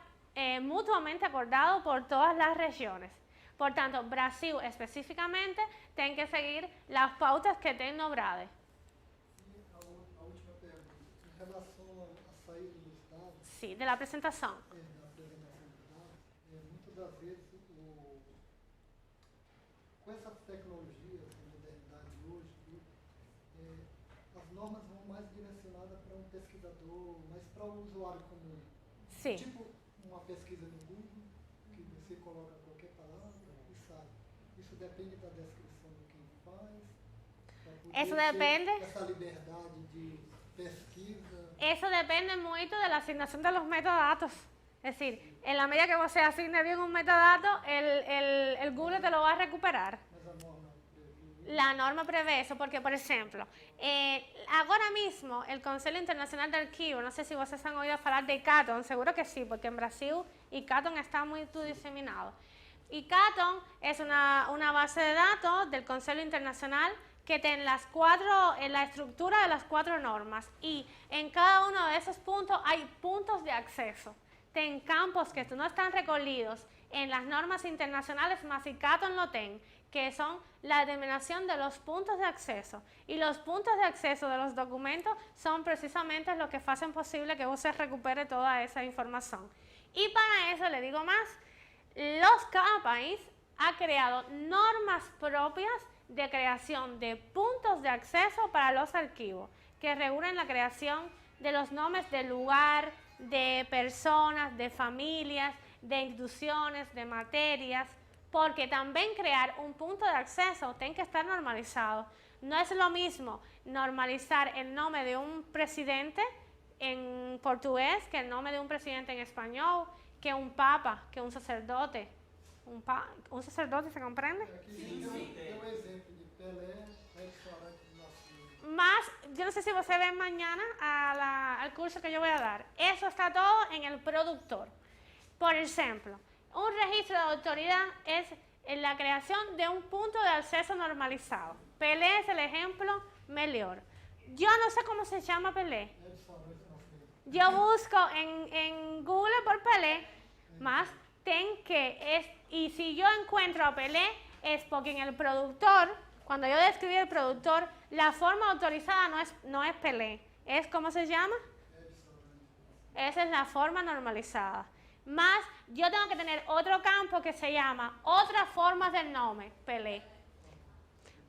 mutuamente acordado por todas las regiones. Por tanto, Brasil específicamente tiene que seguir las pautas que tiene Nobrade. E a última pergunta, em relação à saída do Estado, Sí, de la presentación. da apresentação dos dados, muitas das vezes, com essas tecnologias, a modernidade de hoje, as normas vão mais direcionadas para um pesquisador, mais para o usuário comum. Sí. Tipo uma pesquisa no Google, que você coloca qualquer palavra e sai. Isso depende da descrição de quem faz. Eso depende. Essa liberdade de pesquisa. Eso depende mucho de la asignación de los metadatos. Es decir, en la medida que vos asigne bien un metadato, el Google te lo va a recuperar. Mas a norma prevê. La norma prevé eso porque, por ejemplo, ahora mismo el Consejo Internacional de Archivos, no sé si ustedes han oído hablar de Caton, seguro que sí, porque en Brasil Caton está muy diseminado. Y Caton es una base de datos del Consejo Internacional que tiene la estructura de las 4 normas, y en cada uno de esos puntos hay puntos de acceso. Ten campos que no están recogidos en las normas internacionales, más y Caton lo tiene, que son la determinación de los puntos de acceso. Y los puntos de acceso de los documentos son precisamente los que hacen posible que usted recupere toda esa información. Y para eso le digo más, cada país ha creado normas propias de creación de puntos de acceso para los archivos, que regulan la creación de los nombres de lugar, de personas, de familias, de instituciones, de materias, porque también crear un punto de acceso tiene que estar normalizado. No es lo mismo normalizar el nombre de un presidente en portugués que el nombre de un presidente en español, que un papa, que un sacerdote. Un sacerdote, ¿se comprende? Aqui deu exemplo de Pelé, Edson Arantes do Nascimento. Más, yo no sé si ustedes ven mañana al curso que yo voy a dar. Eso está todo en el productor. Por ejemplo, un registro de autoridad es la creación de un punto de acceso normalizado. Pelé es el ejemplo mejor. Yo no sé cómo se llama Pelé. Edson Arantes do Nascimento. Yo busco en Google por Pelé, más y si yo encuentro a Pelé es porque en el productor, cuando yo describí el productor, la forma autorizada no es Pelé, es ¿cómo se llama? Esa es la forma normalizada. Más, yo tengo que tener otro campo que se llama otras formas del nombre, Pelé.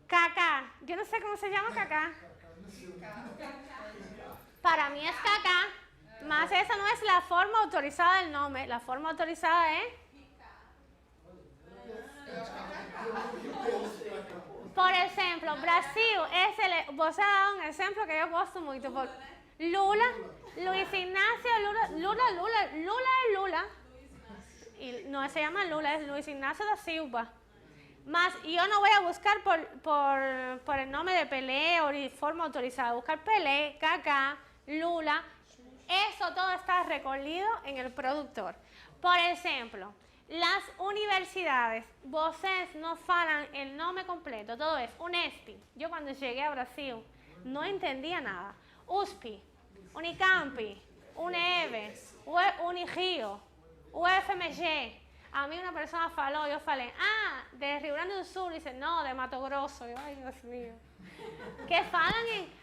Kaká, yo no sé cómo se llama Kaká. Para mí es Kaká, más esa no es la forma autorizada del nombre, la forma autorizada es... Por ejemplo, Brasil vos has dado un ejemplo que yo gosto mucho. Lula, Luis Ignacio, Lula. Y no se llama Lula, es Luis Ignacio da Silva. Más, yo no voy a buscar por el nombre de Pelé o de forma autorizada. Buscar Pelé, Kaká, Lula. Eso todo está recogido en el productor. Por ejemplo, las universidades, vocês no falan el nombre completo, todo es Unesp. Yo cuando llegué a Brasil no entendía nada. USP, Unicamp, UNEV, Unirio, UFMG. A mí una persona faló, yo falei, de Rio Grande do Sul, dice, no, de Mato Grosso. Yo, ay, Dios mío. Que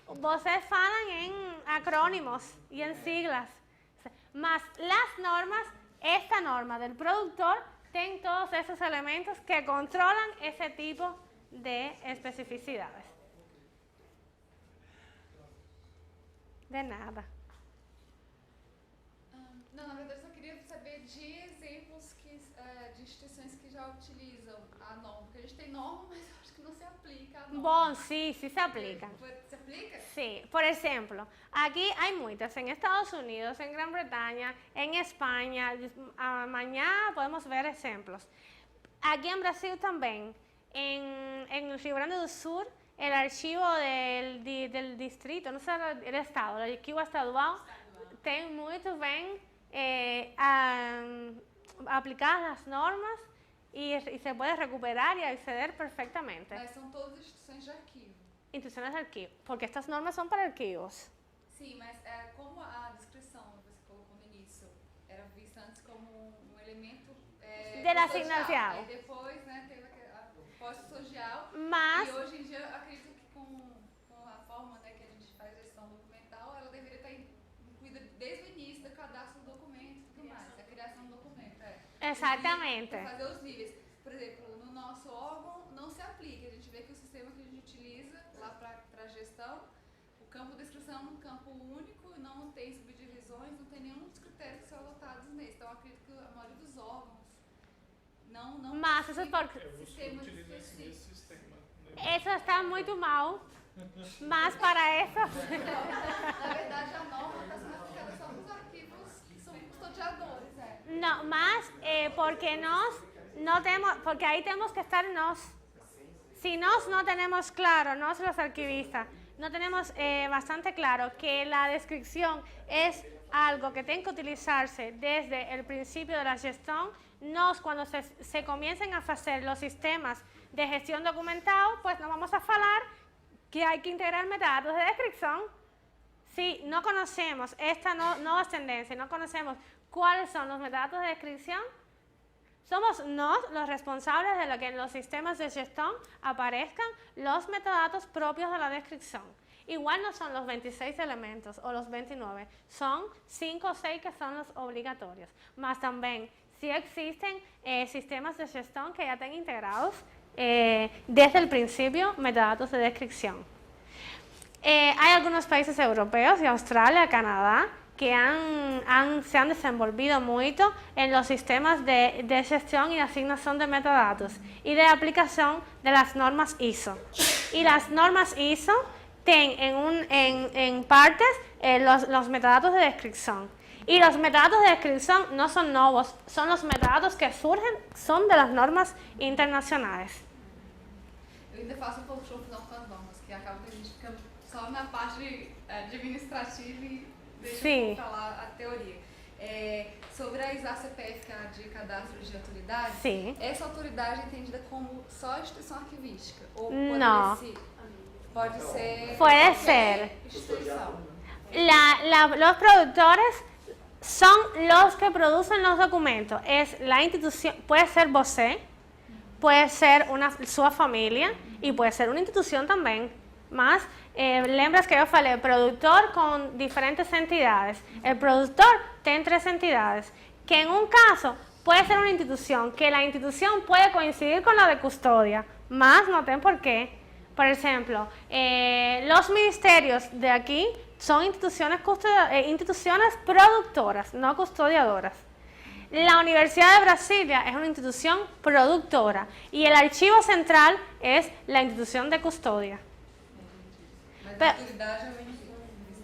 vocês falan en acrónimos y en siglas. Más las normas, esta norma del productor, tiene todos esos elementos que controlan ese tipo de especificidades. De nada. Não, na verdade, eu só queria saber de exemplos de instituições que já utilizam a norma. Porque a gente tem norma, mas eu acho que não se aplica a norma. Bom, sí, sí se aplica. ¿Se aplica? Sí, por ejemplo, aquí hay muchas, en Estados Unidos, en Gran Bretaña, en España, mañana podemos ver ejemplos. Aquí en Brasil también, en el Rio Grande do Sul, el archivo del distrito, no sé, el estado, el archivo estadual, tiene muy bien aplicadas las normas y se puede recuperar y acceder perfectamente. Mas são todas instituições de arquivo. Instituciones de archivo, porque estas normas son para archivos. Sim, mas como a descrição que você colocou no início era vista antes como um elemento De la asignación. E depois, né, teve a pós-social. Mas, E hoje em dia, eu acredito que com a forma, né, que a gente faz gestão documental, ela deveria estar incluída desde o início do cadastro do documento e tudo mais. A criação do documento, Exatamente. Para fazer os níveis. Por exemplo, no nosso órgão não se aplica. A gente vê que o sistema que a gente utiliza lá para a gestão, o campo de descrição é um campo único, não tem subdivisões, não tem nenhum dos critérios que são adotados nesse. Então, eu acredito que a maioria dos órgãos não mas isso é porque sistemas Utiliza esse específicos. sistema. eso está muy mal, mas para eso, Na verdade, a norma está sendo aplicada só nos arquivos que são custodiadores. no, más porque porque ahí tenemos que estar si no tenemos claro, los archivistas, no tenemos bastante claro que la descripción es algo que tiene que utilizarse desde el principio de la gestión, cuando se comiencen a hacer los sistemas de gestión documental, pues no vamos a hablar que hay que integrar metadatos de descripción. Si no conocemos esta nueva tendencia, no conocemos cuáles son los metadatos de descripción, somos los responsables de lo que en los sistemas de gestión aparezcan los metadatos propios de la descripción. Igual no son los 26 elementos o los 29, son 5 o 6 que son los obligatorios. Más también, si existen sistemas de gestión que ya estén integrados desde el principio metadatos de descripción. Hay algunos países europeos, y Australia, Canadá, que se han desenvolvido mucho en los sistemas de gestión y asignación de metadatos y de aplicación de las normas ISO. Y las normas ISO tienen en partes los metadatos de descripción. Y los metadatos de descripción no son nuevos, son los metadatos que surgen, son de las normas internacionales. Eu ainda faço um pouco de confusão com as normas, que acaba que a gente fica só na parte administrativa e deixa Sim. para lá a teoria. Sobre a ISACPF, que é a de cadastro de autoridade, Sim. essa autoridade é entendida como só instituição arquivística? Ou Não. pode ser Puede qualquer ser. instituição? Los productores son los que producen los documentos. Es la institución, puede ser você, puede ser su familia y puede ser una institución también. Más, lembras que yo falei, productor con diferentes entidades. El productor tiene 3 entidades, que en un caso puede ser una institución, que la institución puede coincidir con la de custodia, más no tiene por qué. Por ejemplo, los ministerios de aquí son instituciones productoras, no custodiadoras. La Universidad de Brasilia es una institución productora y el Archivo Central es la institución de custodia. Mas a autoridade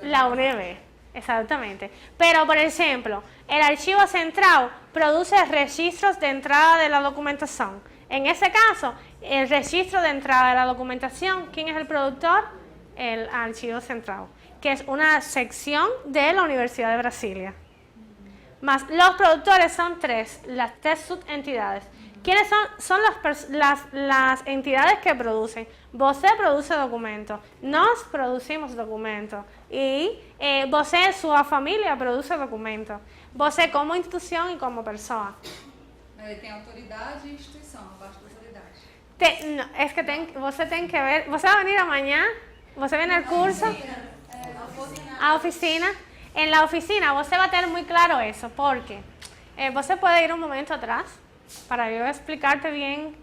é La UNEV, exactamente. Pero, por ejemplo, el Archivo Central produce registros de entrada de la documentación. En ese caso, el registro de entrada de la documentación, ¿quién es el productor? El Archivo Central, que es una sección de la Universidad de Brasilia. Más los productores son las tres subentidades. ¿Quiénes son? Son las entidades que producen. Você produce documentos, nós producimos documentos e você, sua família, produce documentos. Você como instituição e como pessoa. Tem autoridade e instituição, abaixo da autoridade. Você tem que ver. Você vai venir amanhã? Você vem ao curso? A oficina. En la oficina você vai ter muito claro isso, porque você pode ir um momento atrás para eu explicar-te bem.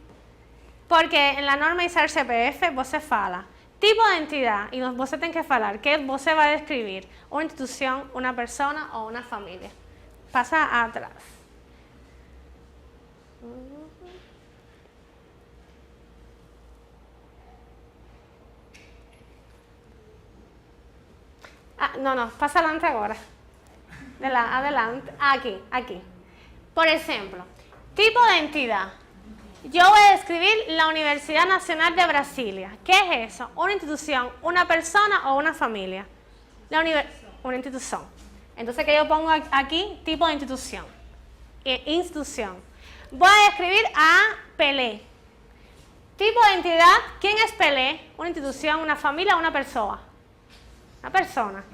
Porque en la norma ISAR CPF você fala tipo de entidad y você tem que falar que você vai describir una institución, una persona o una familia. Pasa atrás. No, pasa adelante ahora. Adelante, aquí. Por ejemplo, tipo de entidad. Yo voy a describir la Universidad Nacional de Brasilia. ¿Qué es eso? Una institución, una persona o una familia. Una institución. Entonces, ¿qué yo pongo aquí? Tipo de institución. Institución. Voy a describir a Pelé. Tipo de entidad, ¿quién es Pelé? Una institución, una familia o una persona. Una persona.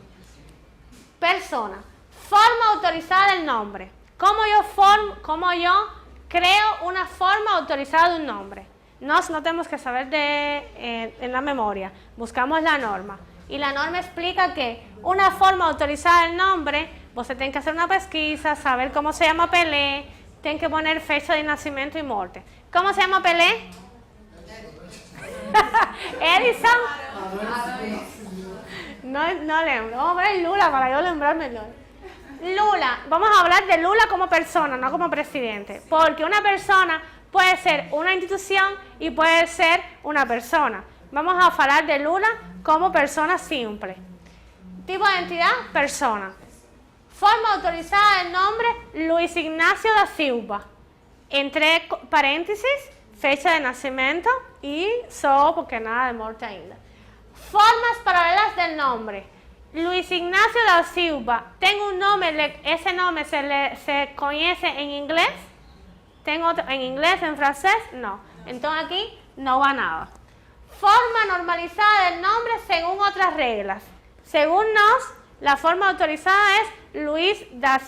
Persona. Forma autorizada del nombre. ¿Cómo yo creo una forma autorizada de un nombre? No tenemos que saber en la memoria. Buscamos la norma. Y la norma explica que una forma autorizada del nombre, você tem que hacer una pesquisa, saber cómo se llama Pelé, tem que poner fecha de nacimiento y muerte. ¿Cómo se llama Pelé? Edison. No lembro. Vamos a ver Lula para yo lembrármelo. Lula, vamos a hablar de Lula como persona, no como presidente, porque una persona puede ser una institución y puede ser una persona. Vamos a hablar de Lula como persona simple. Tipo de entidad, persona. Forma autorizada del nombre, Luis Ignacio da Silva. Entre paréntesis, fecha de nacimiento y solo porque nada de muerte ainda. Formas paralelas del nombre. Luis Ignacio da Silva. Tengo un nombre, ese nombre se conoce en inglés. Tengo otro en inglés, en francés, no. Entonces aquí no va nada. Forma normalizada del nombre según otras reglas. Según nos, la forma autorizada es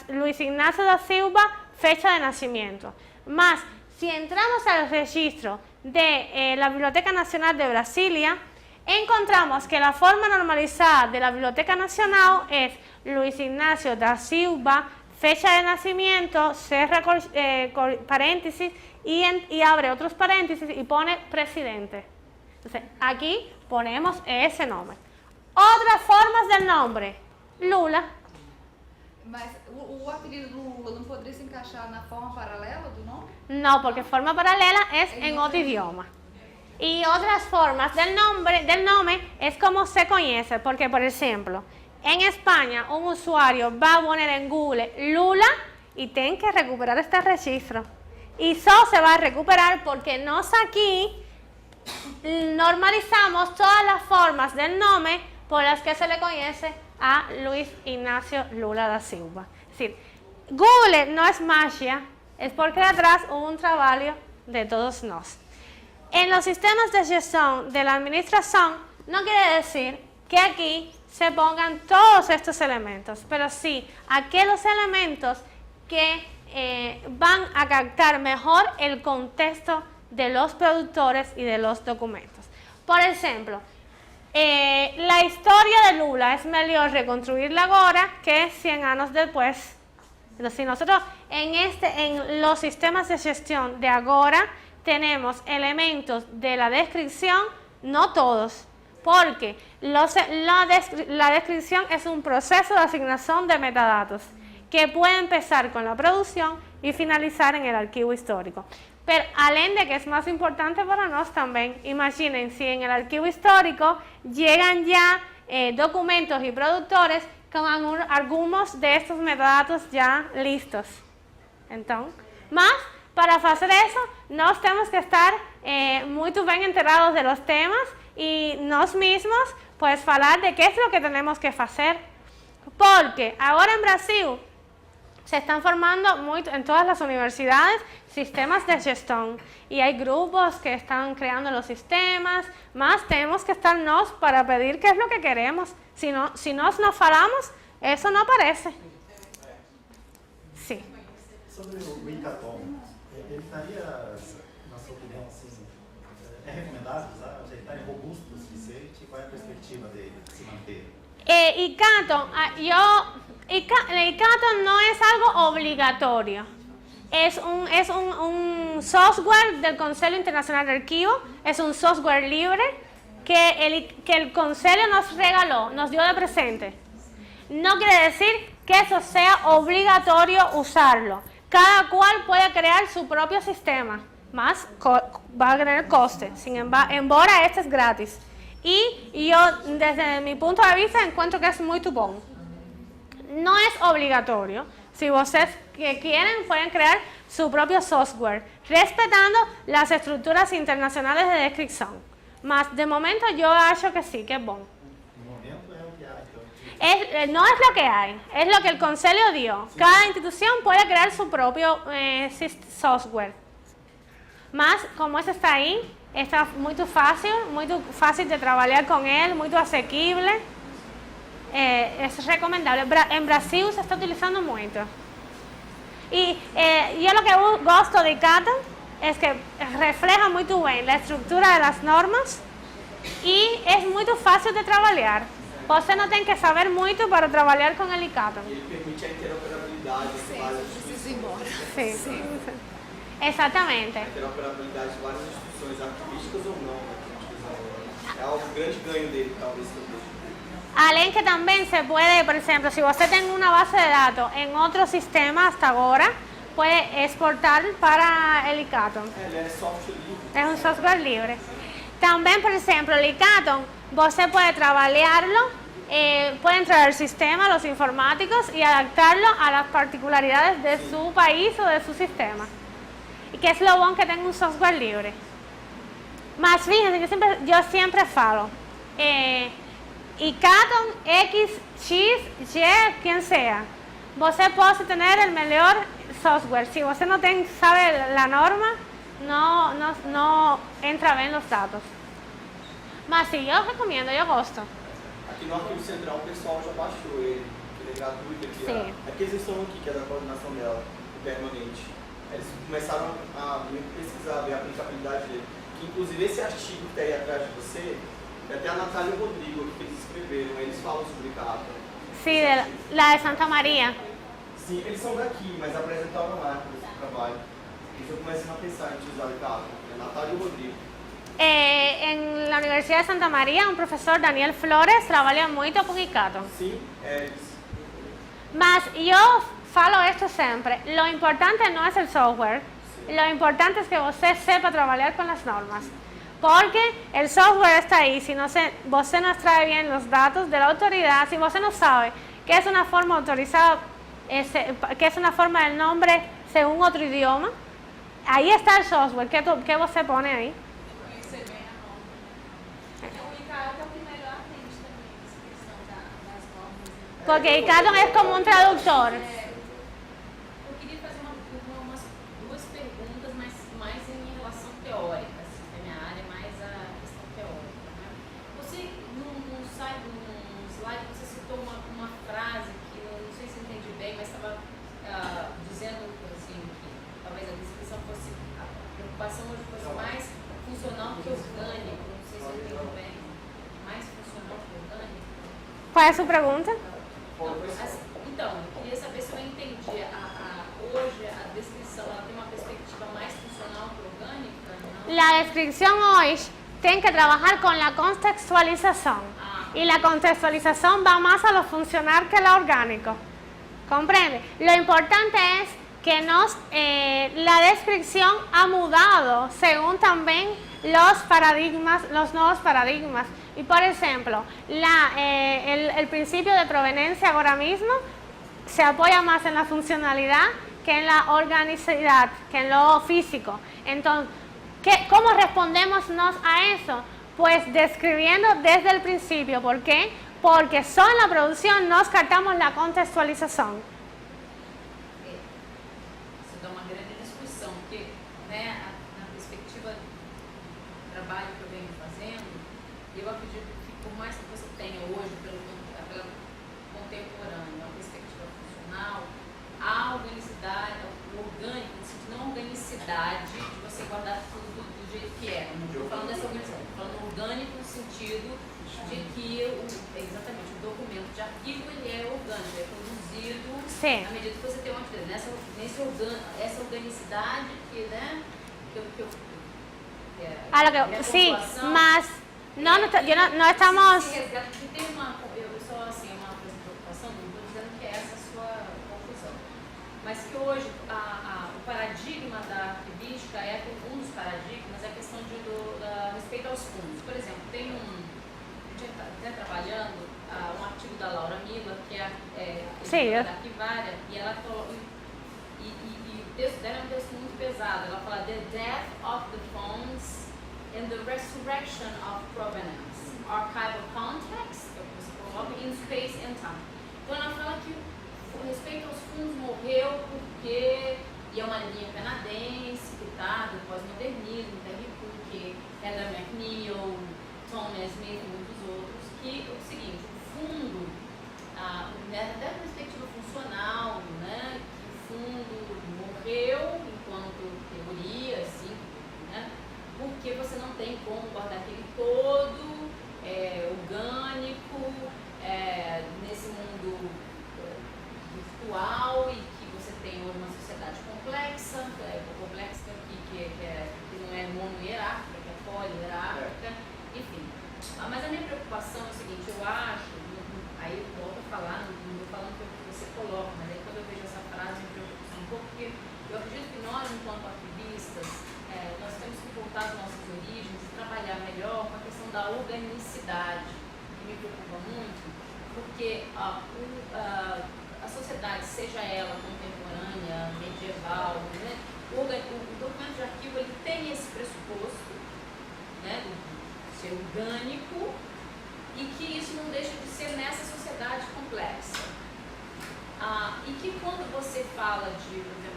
Luis Ignacio da Silva, fecha de nacimiento. Más, si entramos al registro de la Biblioteca Nacional de Brasilia, encontramos que la forma normalizada de la Biblioteca Nacional es Luis Ignacio da Silva, fecha de nacimiento, cierra paréntesis y abre otros paréntesis y pone presidente. Entonces, aquí ponemos ese nombre. Otras formas del nombre, Lula. Mas o apelido do Lula não poderia se encaixar na forma paralela do nome? No, porque forma paralela es en otro idioma. Y otras formas del nombre es como se conoce, porque por ejemplo, en España un usuario va a poner en Google Lula y tiene que recuperar este registro. Y solo se va a recuperar porque nos aquí normalizamos todas las formas del nombre por las que se le conoce a Luis Ignacio Lula da Silva. Es decir, Google no es magia, es porque detrás hubo un trabajo de todos nosotros. En los sistemas de gestión de la administración no quiere decir que aquí se pongan todos estos elementos, pero sí aquellos elementos que van a captar mejor el contexto de los productores y de los documentos. Por ejemplo, la historia de Lula es mejor reconstruirla ahora que 100 años después. Entonces, si nosotros en los sistemas de gestión de ahora tenemos elementos de la descripción, no todos, porque la descripción es un proceso de asignación de metadatos que puede empezar con la producción y finalizar en el archivo histórico. Pero além de que es más importante para nosotros también, imaginen si en el archivo histórico llegan ya documentos y productores con algunos de estos metadatos ya listos. Entonces, más Para hacer eso, nós temos que estar muito bem enterados de los temas e nós mesmos, pues, falar de qué es lo que tenemos que hacer. Porque ahora en Brasil se están formando en todas las universidades sistemas de gestión y hay grupos que están creando los sistemas, más tenemos que estar nós para pedir qué es lo que queremos. Si nós não falamos, eso no aparece. Sí. Sobre o Hackathon, ele estaria, na sua opinião, assim, é recomendável usar? Ele estaria robusto o suficiente? Qual é a perspectiva dele de se manter? Hackathon no es algo obligatorio. Es un software del Consejo Internacional de Archivo, es un software libre que el Consejo nos regaló, nos dio de presente. No quiere decir que eso sea obligatorio usarlo. Cada cual puede crear su propio sistema, más va a tener coste, embora este es gratis. Y yo, desde mi punto de vista, encuentro que es muy bom. No es obligatorio. Si ustedes que quieren, pueden crear su propio software, respetando las estructuras internacionales de descripción. Mas, de momento, yo acho que sí, que es bom. No es lo que hay, es lo que el Consejo dio. Cada institución puede crear su propio software. Mas, como ese está ahí, está muy fácil de trabajar con él, muy asequible. Es recomendable. En Brasil se está utilizando mucho. Y yo lo que gosto de Hackathon es que refleja muy bien la estructura de las normas y es muy fácil de trabajar. Você não tem que saber muito para trabalhar com el Hackathon. E ele permite a interoperabilidade de várias instituições. Sim. Exatamente. A interoperabilidade de várias instituições arquivísticas ou não. É algo grande ganho dele, talvez, que eu vejo. Além que também se pode, por exemplo, se você tem uma base de dados em outro sistema hasta agora, pode exportar para el Hackathon. Ele é software livre. É um software livre. Também, por exemplo, el Hackathon, você pode trabalharlo, puede entrar al sistema, los informáticos, y adaptarlo a las particularidades de su país o de su sistema. Y que es lo bueno que tenga un software libre. Mas fíjense, yo siempre falo, Hackathon X, X, Y, quien sea, você pode ter el melhor software. Si você no sabe la norma, no entra bien los datos. Mas sim, eu recomendo, eu gosto. Aqui no Arquivo Central o pessoal já baixou ele é gratuito aqui. Sim. Aqui eles estão aqui, que é da coordenação dela, permanente. Eles começaram a pesquisar, ver a aplicabilidade dele. Que, inclusive esse artigo que está aí atrás de você, é até a Natália e o Rodrigo que eles escreveram, eles falam sobre Hackathon. Sim, la de Santa Maria. Sim, eles são daqui, mas apresentaram lá esse trabalho. Eles já começam a pensar em utilizar o Hackathon. É a Natália e o Rodrigo. En la Universidad de Santa María, un profesor, Daniel Flores, trabaja mucho con Hackathon. Sim, eles. Mas yo falo esto siempre, lo importante no es el software, lo importante es que usted sepa trabajar con las normas. Porque el software está ahí, si usted no extrae bien los datos de la autoridad, si usted no sabe que es una forma autorizada, que es una forma del nombre según otro idioma, ahí está el software, ¿qué usted pone ahí? Porque Hackathon es como un traductor. Eu queria fazer duas perguntas, mas mais em relação teórica, assim, da minha área, mais a questão teórica. Né? Você, num slide, você citou uma frase que eu não sei se eu entendi bem, mas estava dizendo assim, que talvez a descrição fosse, a preocupação hoje fosse mais funcional que orgânico. Não sei se eu entendi bem. Mais funcional que orgânico. ¿Cuál es su pregunta? Então, eu queria saber se eu entendi. Hoje a descrição ela tem uma perspectiva mais funcional que orgânica? Não? La descripción hoy tiene que trabajar con la contextualización. Y la contextualización va más a lo funcional que lo orgánico. ¿Comprende? Lo importante es que la descripción ha mudado según también los nuevos paradigmas. Y por ejemplo, el principio de proveniencia ahora mismo se apoya más en la funcionalidad que en la organicidad, que en lo físico. Entonces, ¿cómo respondemos a eso? Pues describiendo desde el principio. ¿Por qué? Porque solo en la producción nos cartamos la contextualização. Isso dá uma grande discussão, porque, né, na perspectiva do trabalho que eu venho fazendo, eu acredito que por mais que você tenha hoje, pela contemporânea, uma perspectiva funcional, a organicidade, o orgânico, não organicidade de você guardar tudo do jeito que é. Não estou falando dessa organização, estou falando orgânico no sentido de que exatamente o documento de arquivo ele é orgânico, é produzido à medida que você tem uma atividade. Essa organicidade que, né, Sí, mas no estamos... Tem uma, eu só assim, uma preocupação, não estou dizendo que é essa a sua confusão, mas que hoje o paradigma da arquivística um dos paradigmas é a questão da respeito aos fundos. Por exemplo, tem a gente está trabalhando um artigo da Laura Miller, que é da arquivária, e ela falou, e o texto dela é um texto muito pesado. Ela fala The Death of the Phones and the Resurrection of Provenance, Archival Context, que é o que você coloca, in Space and Time. Então ela fala que o respeito aos fundos morreu porque, e é uma linha canadense, que está do pós-modernismo, Terry Cook, Heather McNeil, Tom Smith e muitos outros, que é o seguinte, o fundo, até da perspectiva funcional, né, que o fundo morreu enquanto teoria, assim, né, porque você não tem como guardar aquele todo orgânico nesse mundo virtual e que você tem hoje uma sociedade complexa, que não é mono-hierárquica, que é poli-hierárquica, enfim. Mas a minha preocupação é o seguinte, eu acho, aí eu volto a falar, não estou falando que você coloca, mas aí quando eu vejo essa frase me preocupa um pouco, porque eu acredito que nós, enquanto arquivistas, nós temos que voltar às nossas origens e trabalhar melhor com a questão da organicidade, que me preocupa muito, porque a sociedade, seja ela contemporânea, medieval, né, o documento de arquivo ele tem esse pressuposto, né, ser orgânico, e que isso não deixa de ser nessa sociedade complexa. E que quando você fala de, por exemplo,